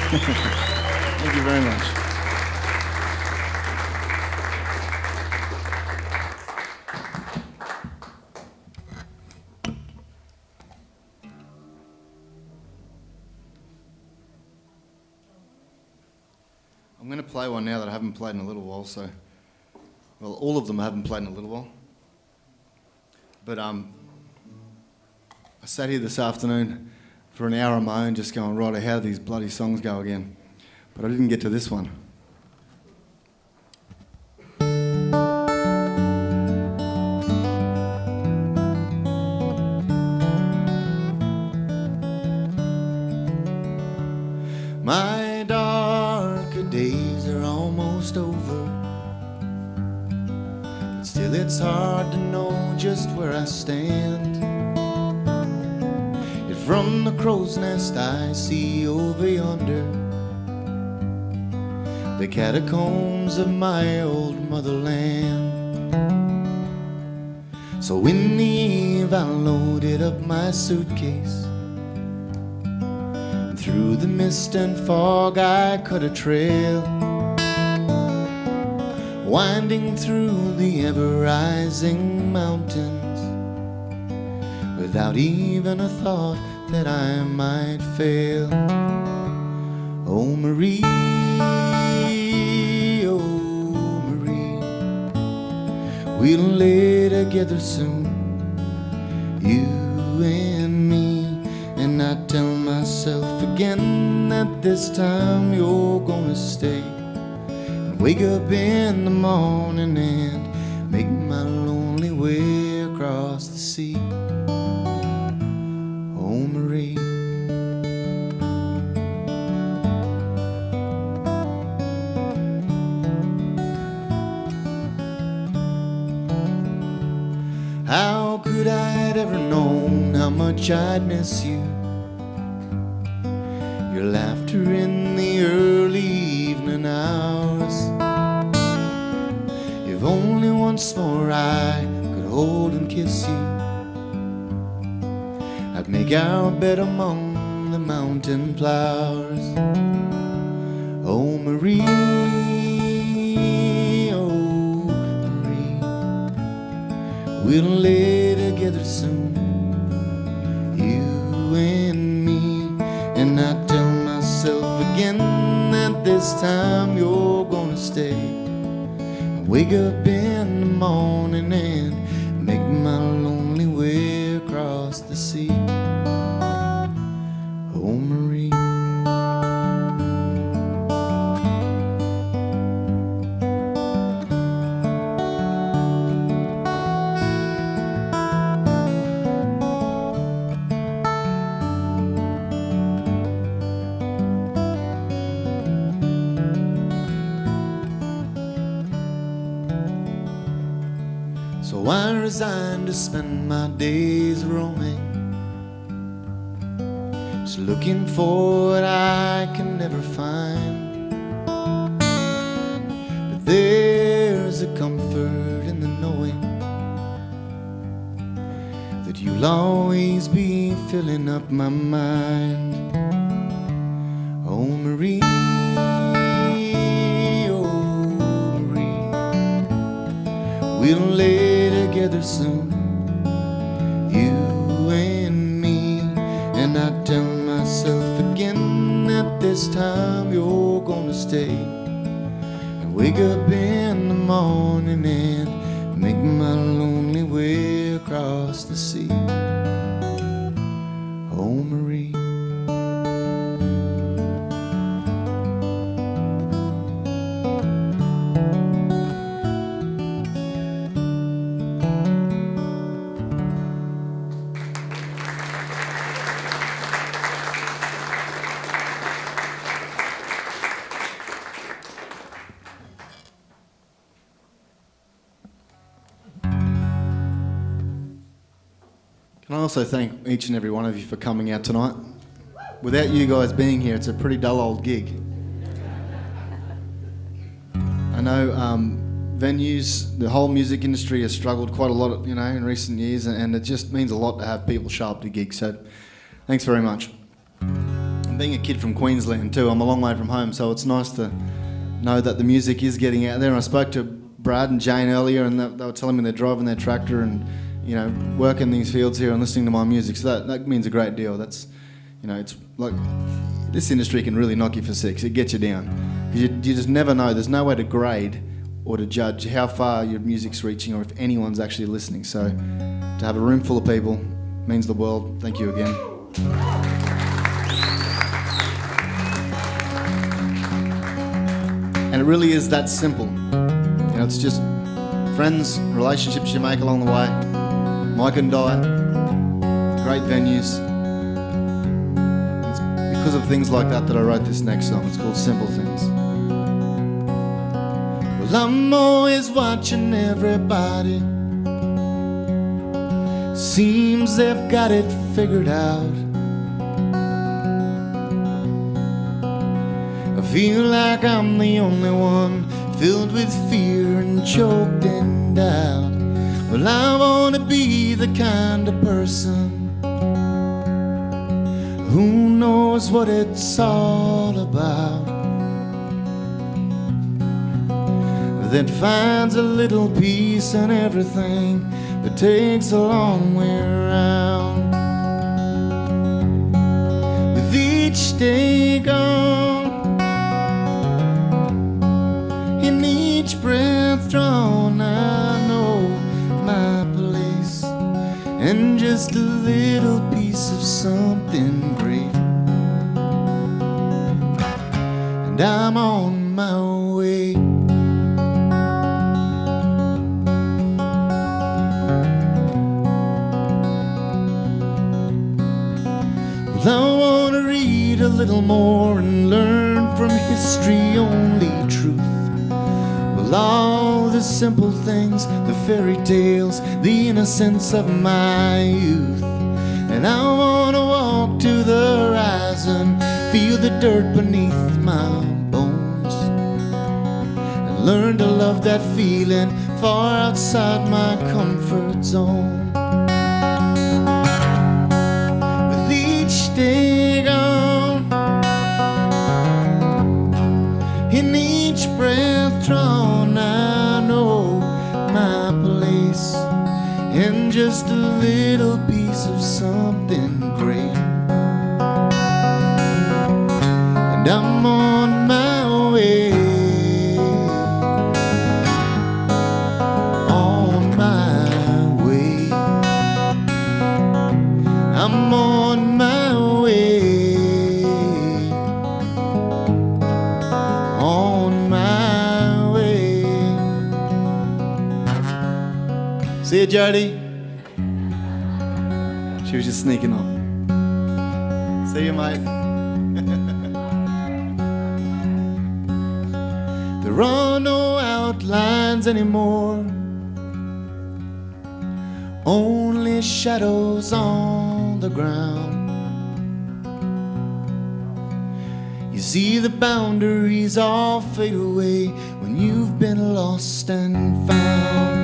Speaker 2: Thank you very much. I'm going to play one now that I haven't played in a little while, well, all of them I haven't played in a little while. But I sat here this afternoon for an hour on my own just going, right, how do these bloody songs go again? But I didn't get to this one. My darker days are almost over, but still it's hard to know just where I stand. Yet from the crow's nest I see over yonder the catacombs of my old motherland. So in the eve I loaded up my suitcase, and through the mist and fog I cut a trail, winding through the ever-rising mountains, without even a thought that I might fail. Oh Marie, we'll lay together soon, you and me. And I tell myself again that this time you're gonna stay, and wake up in the morning and make my lonely way across the sea. Oh Marie, how could I have ever known how much I'd miss you? Your laughter in the early evening hours. If only once more I could hold and kiss you, I'd make our bed among the mountain flowers. Oh Marie, oh Marie, we'll lay together soon, you and me. And I tell myself again that this time you're gonna stay, and wake up in the morning and make my lonely way across the sea. Oh Marie, so I resigned to spend my days roaming, just looking for what I can never find. But there's a comfort in the knowing that you'll always be filling up my mind. Oh Marie, oh Marie, we'll lay together soon, you and me. And I tell myself again that this time you're gonna stay, and wake up in the morning and make my lonely way across the sea. Oh Marie, And I also thank each and every one of you for coming out tonight. Without you guys being here, it's a pretty dull old gig. I know venues, the whole music industry has struggled quite a lot, in recent years, and it just means a lot to have people show up to gigs. So, thanks very much. And being a kid from Queensland too, I'm a long way from home, so it's nice to know that the music is getting out there. And I spoke to Brad and Jane earlier, and they were telling me they're driving their tractor and working these fields here and listening to my music. So that means a great deal. That's, it's like this industry can really knock you for six. It gets you down. You just never know. There's no way to grade or to judge how far your music's reaching or if anyone's actually listening. So to have a room full of people means the world. Thank you again. And it really is that simple. It's just friends, relationships you make along the way. Mike and Di, great venues. It's because of things like that I wrote this next song. It's called Simple Things. Well, I'm always watching everybody. Seems they've got it figured out. I feel like I'm the only one filled with fear and choked in doubt. Well, I want to be the kind of person who knows what it's all about, that finds a little peace in everything, but takes a long way around. With each day gone, in each breath drawn, I know my place, and just a little piece of something great, and I'm on my way. Well, I want to read a little more and learn from history only truth. All the simple things, the fairy tales, the innocence of my youth. And I want to walk to the horizon, feel the dirt beneath my bones, and learn to love that feeling far outside my comfort zone. With each day gone, in each breath drawn, I know my place, and just a little piece of something great, and I'm on my way, on my way, I'm on my way, on my way. See you, Jody. She was just sneaking off. See you, mate. There are no outlines anymore, only shadows on the ground. You see the boundaries all fade away when you've been lost and found.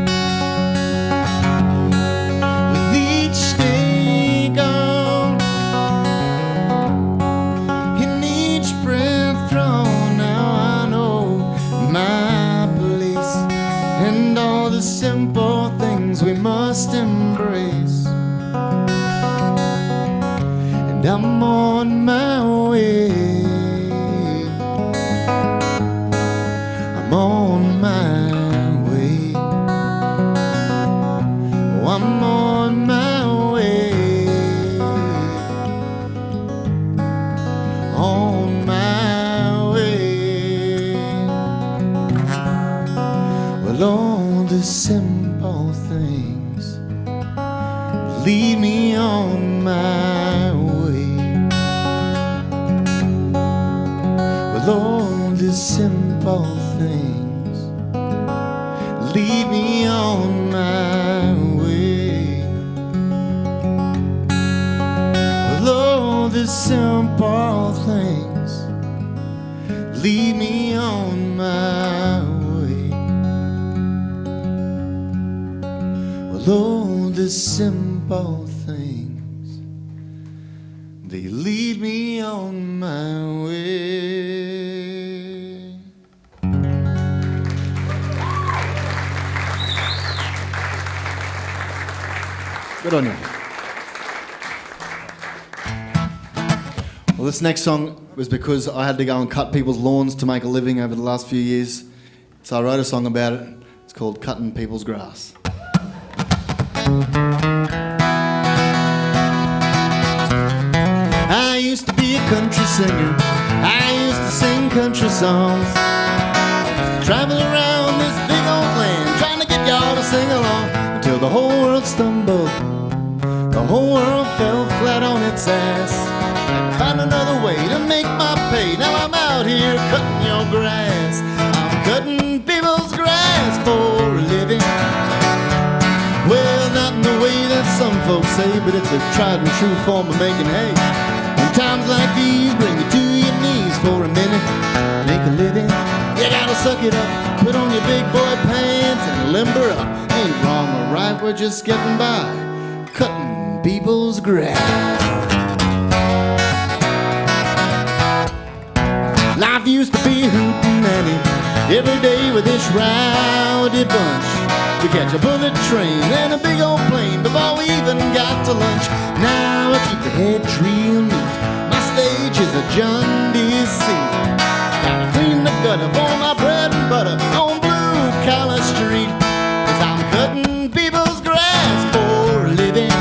Speaker 2: Simple things we must embrace, and I'm on my way, I'm on my way, oh, I'm on my way, on my way. Well, all the simple things lead me on my way. Well, all the simple things lead me on my way. simple things lead me on my way. Well, all the simple things, they lead me on my way. Good on you. Well, this next song was because I had to go and cut people's lawns to make a living over the last few years. So I wrote a song about it. It's called Cutting People's Grass. I used to be a country singer. I used to sing country songs. Travel around this big old land, trying to get y'all to sing along, until the whole world stumbled. The whole world fell flat on its ass. Had to find another way to make my pay. Now I'm out here cutting your grass. I'm cutting people's grass for a living. Well, not in the way that some folks say, but it's a tried and true form of making hay. When times like these bring you to your knees for a minute, make a living, you gotta suck it up, put on your big boy pants and limber up. Ain't wrong or right, we're just getting by, cutting people's grass. Life used to be hootenanny, every day with this rowdy bunch. We catch a bullet train and a big old plane before we even got to lunch. Now I keep the head real neat, my stage is a John Deere seat. Gotta clean the gutter for my bread and butter on Blue Collar Street, 'cause I'm cutting people's grass for a living.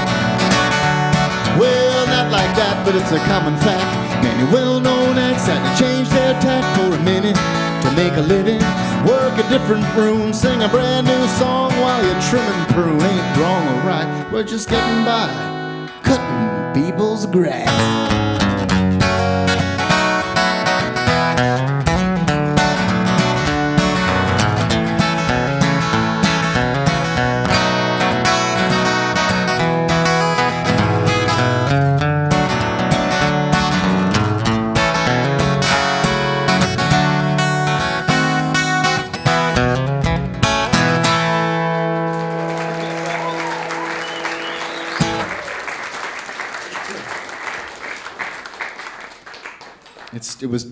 Speaker 2: Well, not like that, but it's a common fact. Many well-known acts had to change their tack for a minute to make a living. Work a different room, sing a brand new song while you're trimming prune. Ain't wrong or right, we're just getting by, cutting people's grass.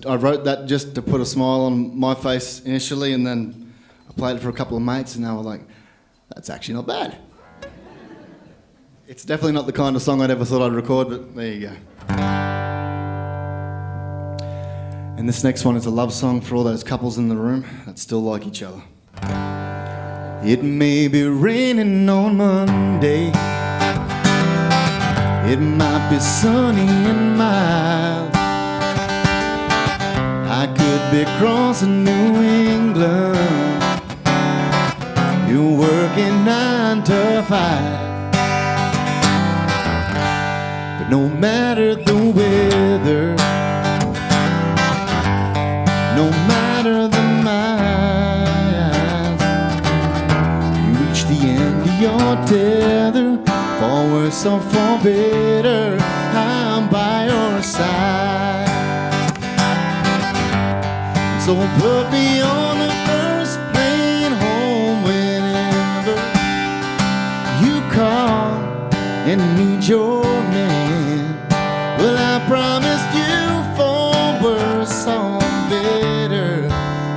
Speaker 2: I wrote that just to put a smile on my face initially, and then I played it for a couple of mates, and they were like, that's actually not bad. It's definitely not the kind of song I'd ever thought I'd record, but there you go. And this next one is a love song for all those couples in the room that still like each other. It may be raining on Monday, it might be sunny and mild, I could be crossing New England, you're working 9 to 5. But no matter the weather, no matter the miles, you reach the end of your tether, for worse or for better, I'm by your side. So put me on the first plane home whenever you call and need your man. Well, I promised you for worse or better,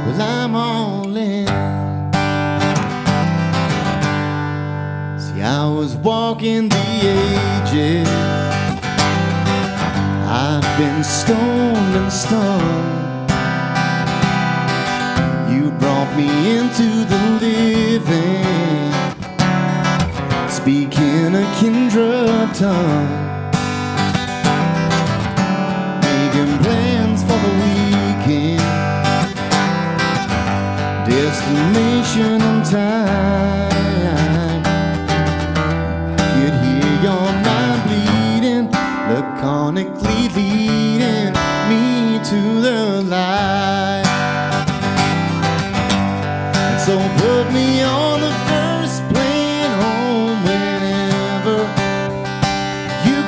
Speaker 2: well, I'm all in. See, I was walking the ages, I've been stoned and stung. You brought me into the living, speaking a kindred tongue, making plans for the weekend, destination and time. Could hear your mind bleeding, laconically leading me to the light. So put me on the first plane home whenever you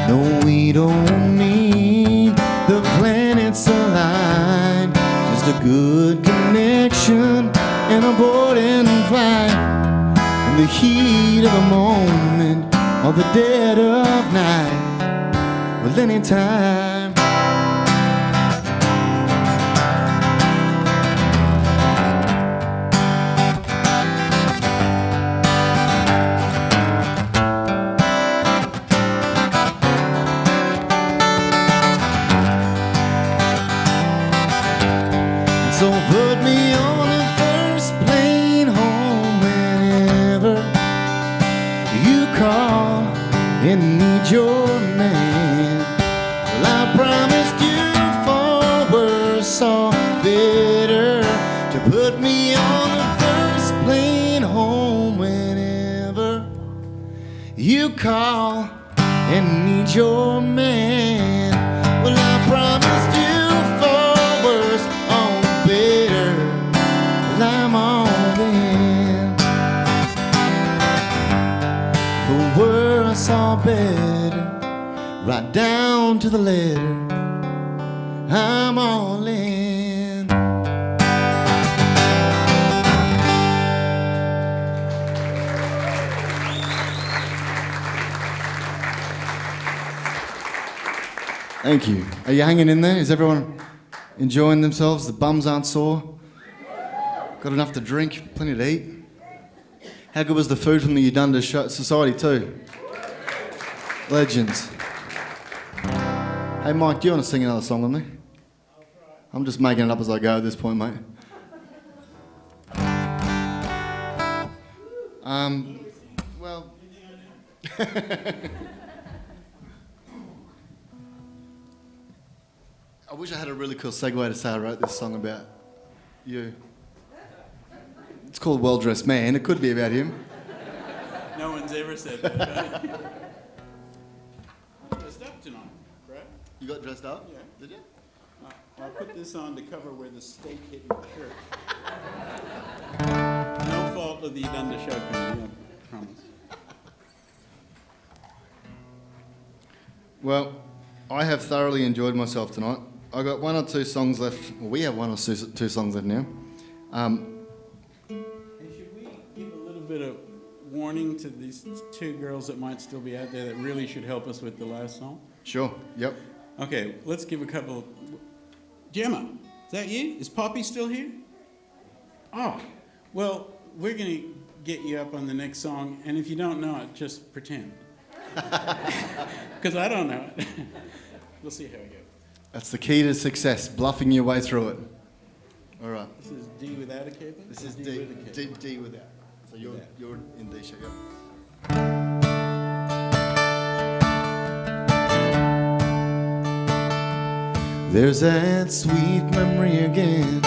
Speaker 2: No, we don't need the planets aligned, just a good connection and a boarding flight. In the heat of the moment or the dead of night, well, anytime. So put me on the first plane home whenever you call and need your man. Well, I promised you for worse or better to put me on the first plane home whenever you call and need your man. Well, I promised you for worse or better. Well, I'm all in. For worse or better, right down to the letter, I'm all in. Thank you. Are you hanging in there? Is everyone enjoying themselves? The bums aren't sore? Got enough to drink? Plenty to eat? How good was the food from the Udunda Society too? Legends. Hey Mike, do you want to sing another song with me? I'm just making it up as I go at this point, mate. Well... I wish I had a really cool segue to say I wrote this song about you. It's called Well Dressed Man. It could be about him.
Speaker 1: No one's ever said that, right? I'm dressed up tonight, right?
Speaker 2: You got dressed up?
Speaker 1: Yeah.
Speaker 2: Did you?
Speaker 1: I put this on to cover where the steak hit my shirt. No fault of the Udunda Show Committee, I promise.
Speaker 2: Well, I have thoroughly enjoyed myself tonight. I got one or two songs left. Well, we have one or two songs left now.
Speaker 1: Hey, should we give a little bit of warning to these two girls that might still be out there that really should help us with the last song?
Speaker 2: Sure, yep.
Speaker 1: Okay, let's give a couple. Gemma, is that you? Is Poppy still here? Oh, well, we're going to get you up on the next song, and if you don't know it, just pretend. Because I don't know it. We'll see how we go.
Speaker 2: That's the key to success, bluffing your way through it. All right.
Speaker 1: This is D without a capo?
Speaker 2: This is D
Speaker 1: with a capo?
Speaker 2: D without. So you're in D shape, yep. There's that sweet memory again,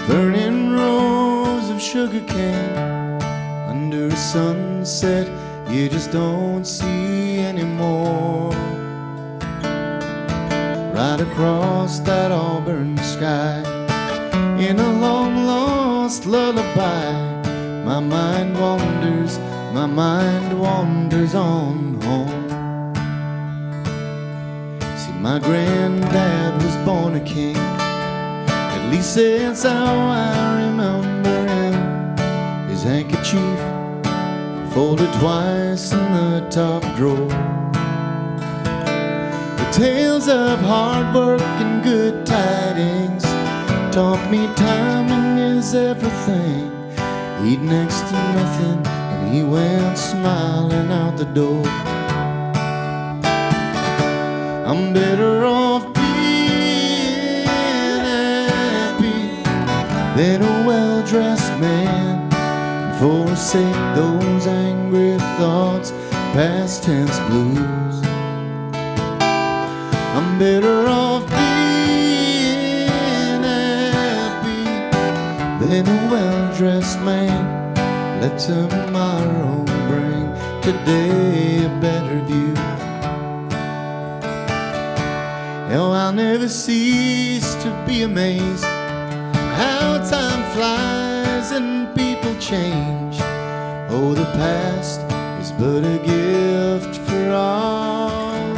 Speaker 2: burning rows of sugar cane under a sunset you just don't see anymore. Right across that auburn sky, in a long lost lullaby, my mind wanders on home. See, my granddad was born a king, at least that's how I remember him. His handkerchief folded twice in the top drawer. The tales of hard work and good tidings taught me timing is everything. He'd next to nothing and he went smiling out the door. I'm better off being happy than a well-dressed man. Forsake those angry thoughts, past tense blues. I'm better off being happy than a well-dressed man. Let tomorrow bring today a better view. Oh, I'll never cease to be amazed how time flies and people change. Oh, the past is but a gift for all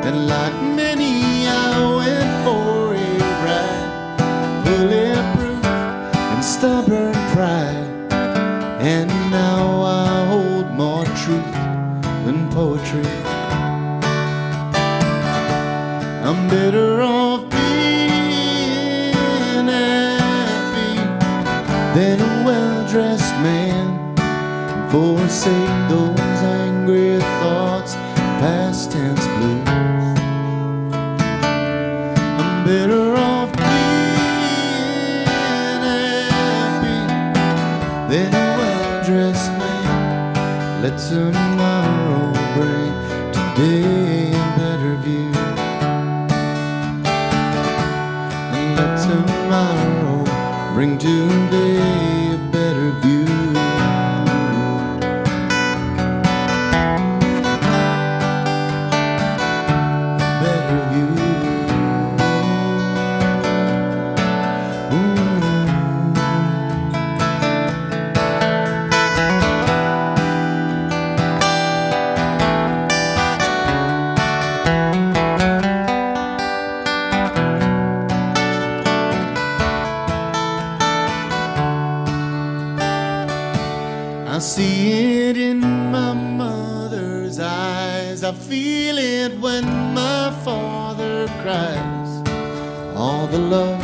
Speaker 2: And like many, I went for a ride, bulletproof and stubborn pride. And now I hold more truth than poetry. I'm better off being happy than a well-dressed man. Forsake those angry thoughts, past tense blues. I'm better off being happy than a well-dressed man. Let tomorrow bring today a better view. And let tomorrow bring today a better view. I see it in my mother's eyes. I feel it when my father cries. All the love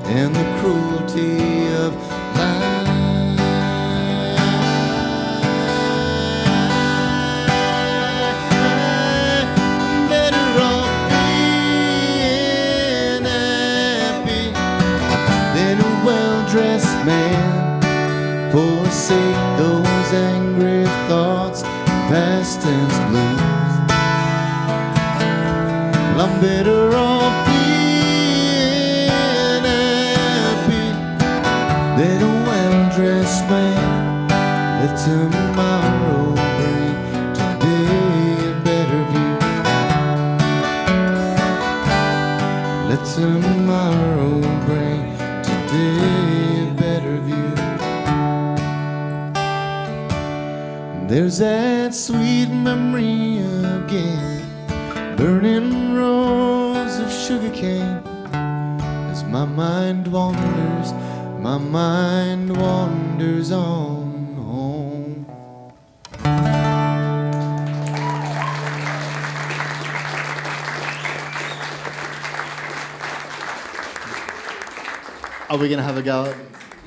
Speaker 2: and the cruelty of life. I'm better off being happy than a well-dressed man. Forsake those angry thoughts, past tense blues. Well, I'm better off being happy than a well-dressed man. Let tomorrow bring today a better view. Let tomorrow bring today a better view. There's that sweet memory again, burning rows of sugarcane. As my mind wanders on home. Are we gonna have a go?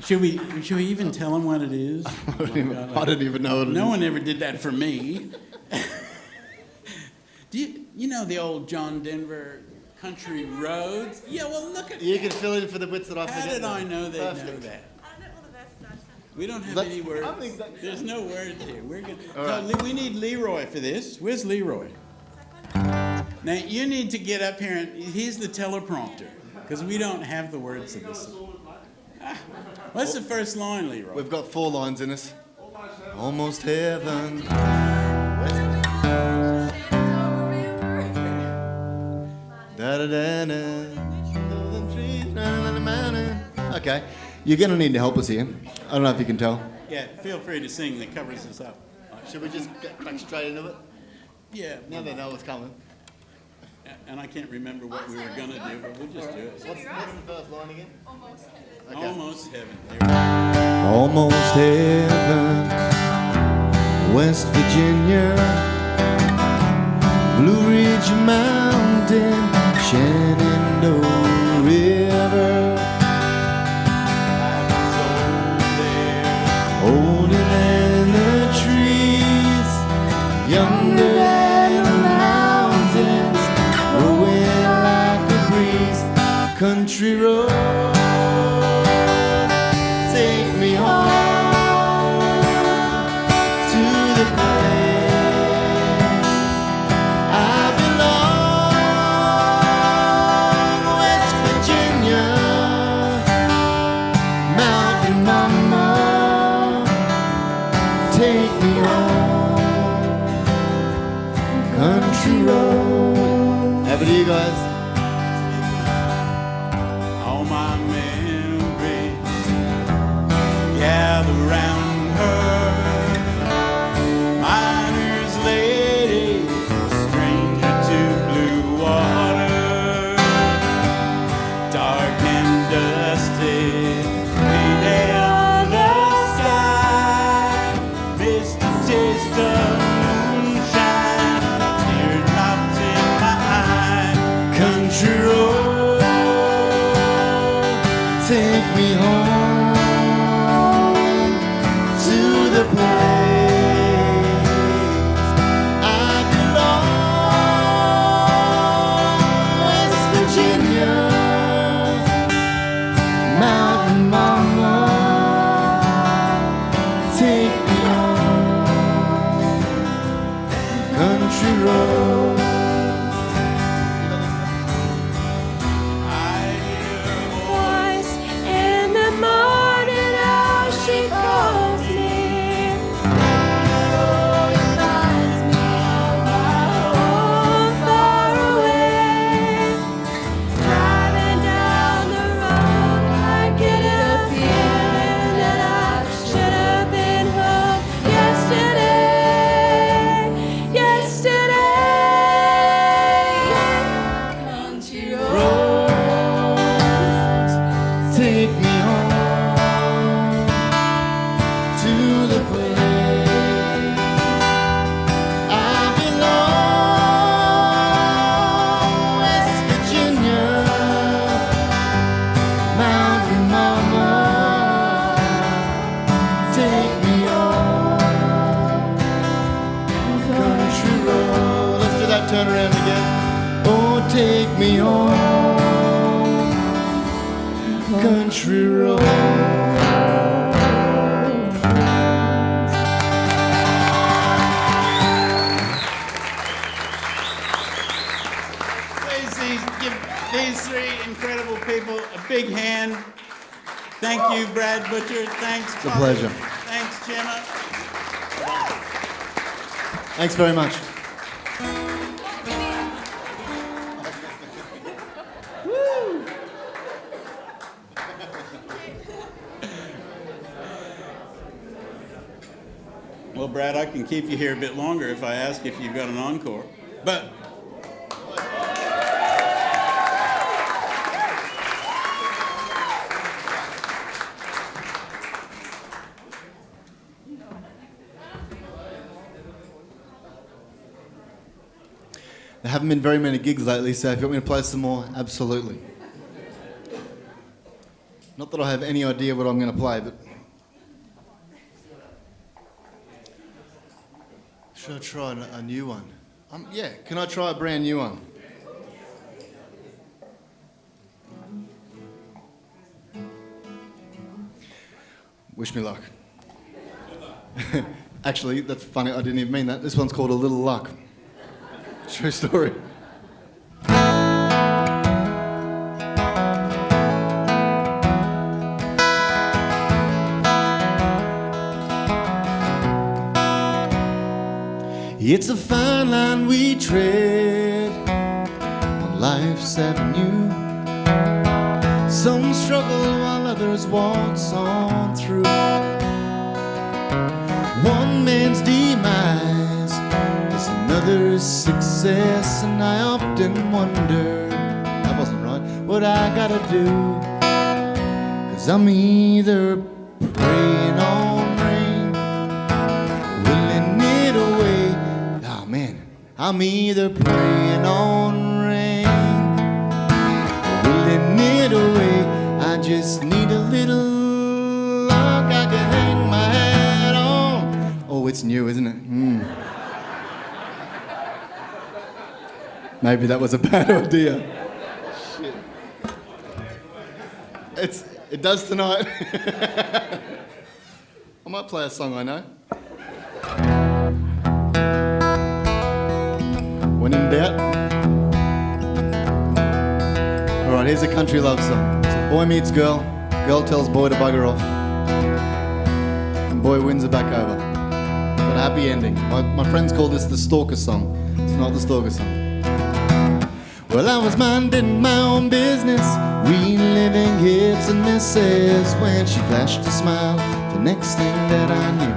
Speaker 1: Should we even tell him what it is?
Speaker 2: I don't even know what it is.
Speaker 1: No one ever did that for me. Do you know the old John Denver country roads? Yeah, well, look at
Speaker 2: You
Speaker 1: that.
Speaker 2: can fill in for the bits that I forget.
Speaker 1: How did I know they know
Speaker 2: Perfect.
Speaker 1: that? We don't have any words. There's no words here. We're good. We need Leroy for this. Where's Leroy? Now, you need to get up here, and he's the teleprompter, because we don't have the words of this. What's the first line, Leroy?
Speaker 2: We've got 4 lines in us. Almost heaven. Okay, you're gonna need to help us here. I don't know if you can tell.
Speaker 1: Yeah, feel free to sing that covers us up.
Speaker 2: Should we just get crack straight into it?
Speaker 1: Yeah.
Speaker 2: Now they know what's coming.
Speaker 1: And I can't remember what we were going to do, but we'll just do it.
Speaker 2: What's the first line again?
Speaker 3: Almost heaven.
Speaker 2: Okay.
Speaker 1: Almost heaven. There we go.
Speaker 2: Almost heaven, West Virginia, Blue Ridge Mountain, Shenandoah River, older than the trees, younger than the mountains, growing like a breeze, country road. Take me home to the place I belong, West Virginia, Mountain Mama, take me home, country road. How about you guys?
Speaker 1: All my memories gather round her. Miner's lady, stranger to
Speaker 2: country road.
Speaker 3: Voice in the morning, oh, she calls me. Reminds me of my home far away. Driving down the road, I get a feeling that I should have been home yesterday. Country roads,
Speaker 2: Take me home to the place I belong, West Virginia, Mountain Mama. Take me home, country road. Let's do that turn around again. Oh, take me home, country road.
Speaker 1: Please give these three incredible people a big hand. Thank you, Brad Butcher. Thanks,
Speaker 2: It's a
Speaker 1: Bobby.
Speaker 2: pleasure.
Speaker 1: Thanks, Gemma.
Speaker 2: Thanks very much.
Speaker 1: Well, Brad, I can keep you here a bit longer if I ask if you've got an encore. But
Speaker 2: There haven't been very many gigs lately, so if you want me to play some more, absolutely. Not that I have any idea what I'm going to play, but... Should I try a new one? Yeah, can I try a brand new one? Wish me luck. Actually, that's funny, I didn't even mean that. This one's called A Little Luck. True story. It's a fine line we tread on life's avenue. Some struggle while others waltz on through. One man's demise is another's success, and I often wonder, that wasn't right, what I gotta do. 'Cause I'm either praying on rain, willing it away. Oh man, I'm either praying on rain, willing it away. I just need a little luck I can hang my hat on. Oh, it's new, isn't it? Maybe that was a bad idea. Shit. It does tonight. I might play a song I know. When in doubt. Alright, here's a country love song. So boy meets girl, girl tells boy to bugger off, and boy wins her back over. Got a happy ending. My friends call this the stalker song. It's not the stalker song. Well, I was minding my own business, reliving hits and misses, when she flashed a smile, the next thing that I knew.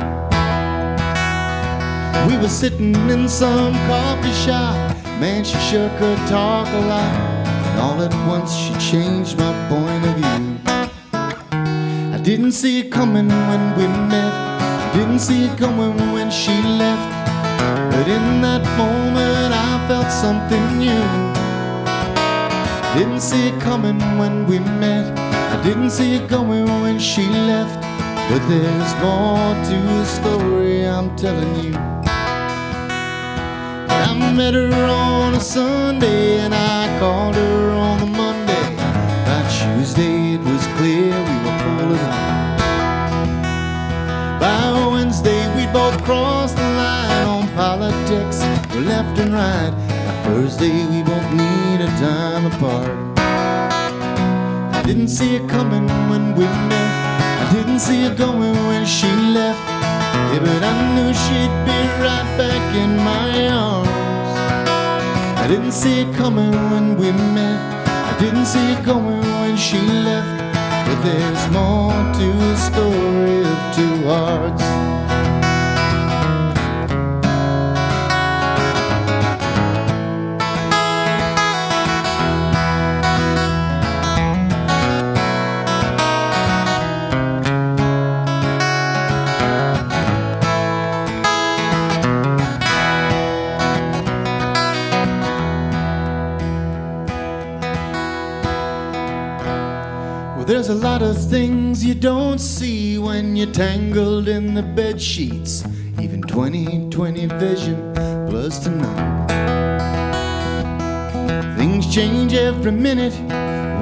Speaker 2: We were sitting in some coffee shop, man, she sure could talk a lot, and all at once she changed my point of view. I didn't see it coming when we met, didn't see it coming when she left, but in that moment I felt something new. Didn't see it coming when we met, I didn't see it going when she left, but there's more to the story I'm telling you. I met her on a Sunday and I called her on a Monday. By Tuesday it was clear we were falling out. By Wednesday we'd both crossed the line on politics We're left and right. Our first day we won't need a time apart. I didn't see it coming when we met. I didn't see it going when she left. Yeah, but I knew she'd be right back in my arms. I didn't see it coming when we met. I didn't see it going when she left. But there's more to the story of two hearts. There's a lot of things you don't see when you're tangled in the bed sheets. Even 20/20 vision blurs to none. Things change every minute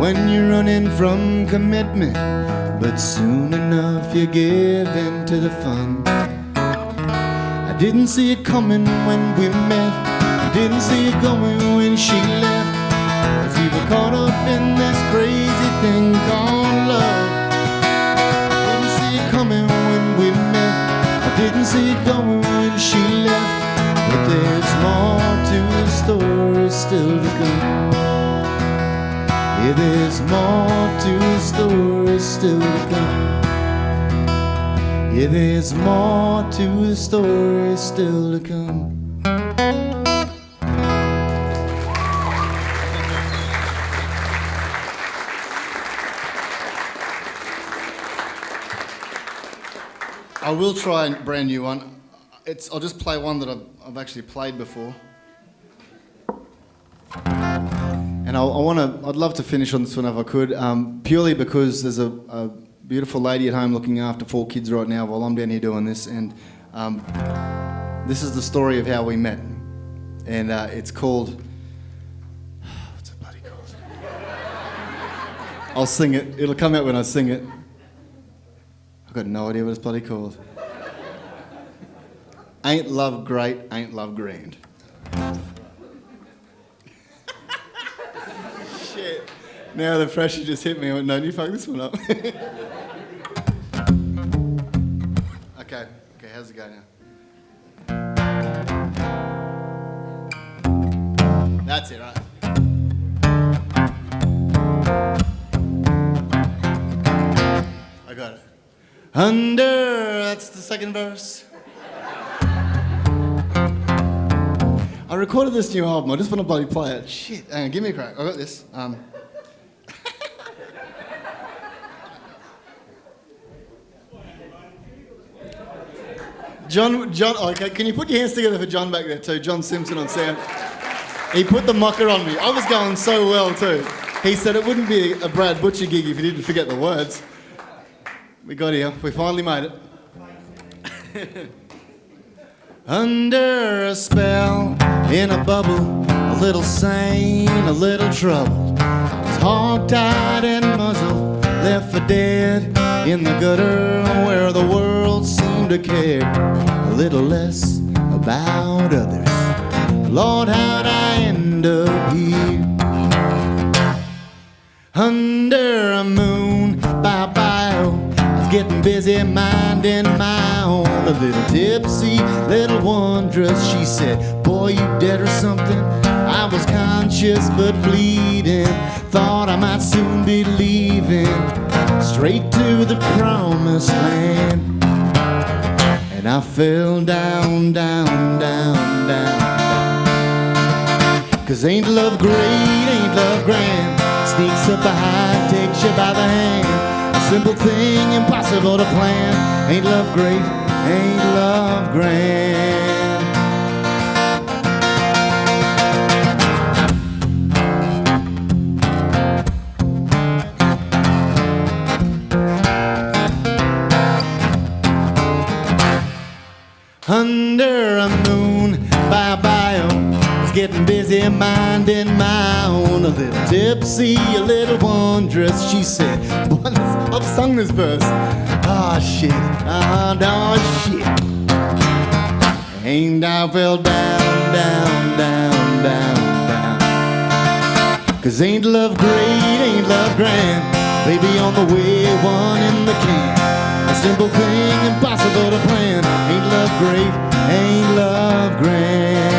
Speaker 2: when you're running from commitment, but soon enough you give in to the fun. I didn't see it coming when we met. I didn't see it going when she left. 'Cause we were caught up in this crazy thing called love. Didn't see it coming when we met. I didn't see it going when she left. But there's more to the story still to come. Yeah, there's more to the story still to come. Yeah, there's more to the story still to come. I will try a brand new one. I'll just play one that I've actually played before. And I'd love to finish on this one if I could, purely because there's a beautiful lady at home looking after 4 kids right now while I'm down here doing this. And this is the story of how we met. And it's called... What's it bloody called? I'll sing it. It'll come out when I sing it. I've got no idea what it's bloody called. Ain't love great, ain't love grand. Shit. Now the pressure just hit me. I went, no, you fuck this one up. Okay, how's it go now? That's it, right? I got it. That's the second verse. I recorded this new album. I just want to bloody play it. Shit, hang on, give me a crack. I got this. John, okay, can you put your hands together for John back there too? John Simpson on sound. He put the mucker on me. I was going so well too. He said it wouldn't be a Brad Butcher gig if you didn't forget the words. We got here. We finally made it. Under a spell, in a bubble, a little sane, a little troubled. I was hog-tied and muzzled, left for dead in the gutter where the world seemed to care a little less about others. Lord, how'd I end up here? Under a moon by bio, getting busy minding my own. A little tipsy, little wondrous. She said, boy, you dead or something? I was conscious but bleeding. Thought I might soon be leaving straight to the promised land. And I fell down, down, down, down. 'Cause ain't love great, ain't love grand. Sneaks up behind, takes you by the hand. Simple thing, impossible to plan. Ain't love great, ain't love grand. Under a moon by bio, was getting busy minding my own. A little tipsy, a little wondrous. She said, boy, I've sung this verse. Ah, shit. Ah, no, shit. And I fell down, down, down, down, down. 'Cause ain't love great, ain't love grand, baby on the way, one in the can. A simple thing, impossible to plan. Ain't love great, ain't love grand.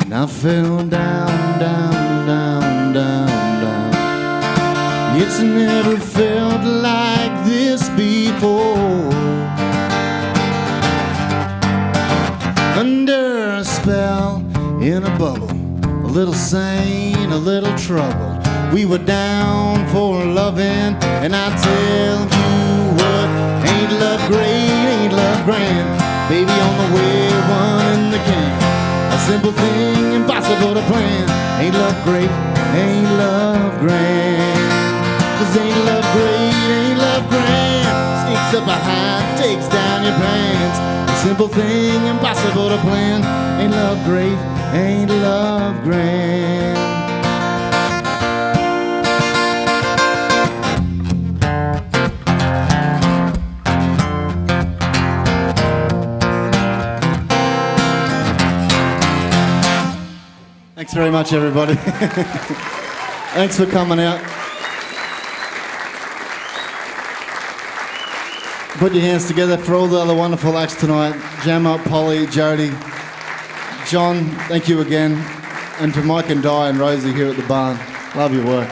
Speaker 2: I fell down, down, down, down, down. It's never felt like this before. Under a spell, in a bubble, a little sane, a little troubled. We were down for loving, and I tell you what, ain't love great, ain't love grand, baby on the way, one in the can. A simple thing, impossible to plan. Ain't love great, ain't love grand. 'Cause ain't love great, ain't love grand. Sneaks up behind, takes down your pants. A simple thing, impossible to plan. Ain't love great, ain't love grand. Thanks very much, everybody. Thanks for coming out. Put your hands together for all the other wonderful acts tonight. Gemma, Polly, Jody, John, thank you again. And to Mike and Di and Rosie here at the barn. Love your work.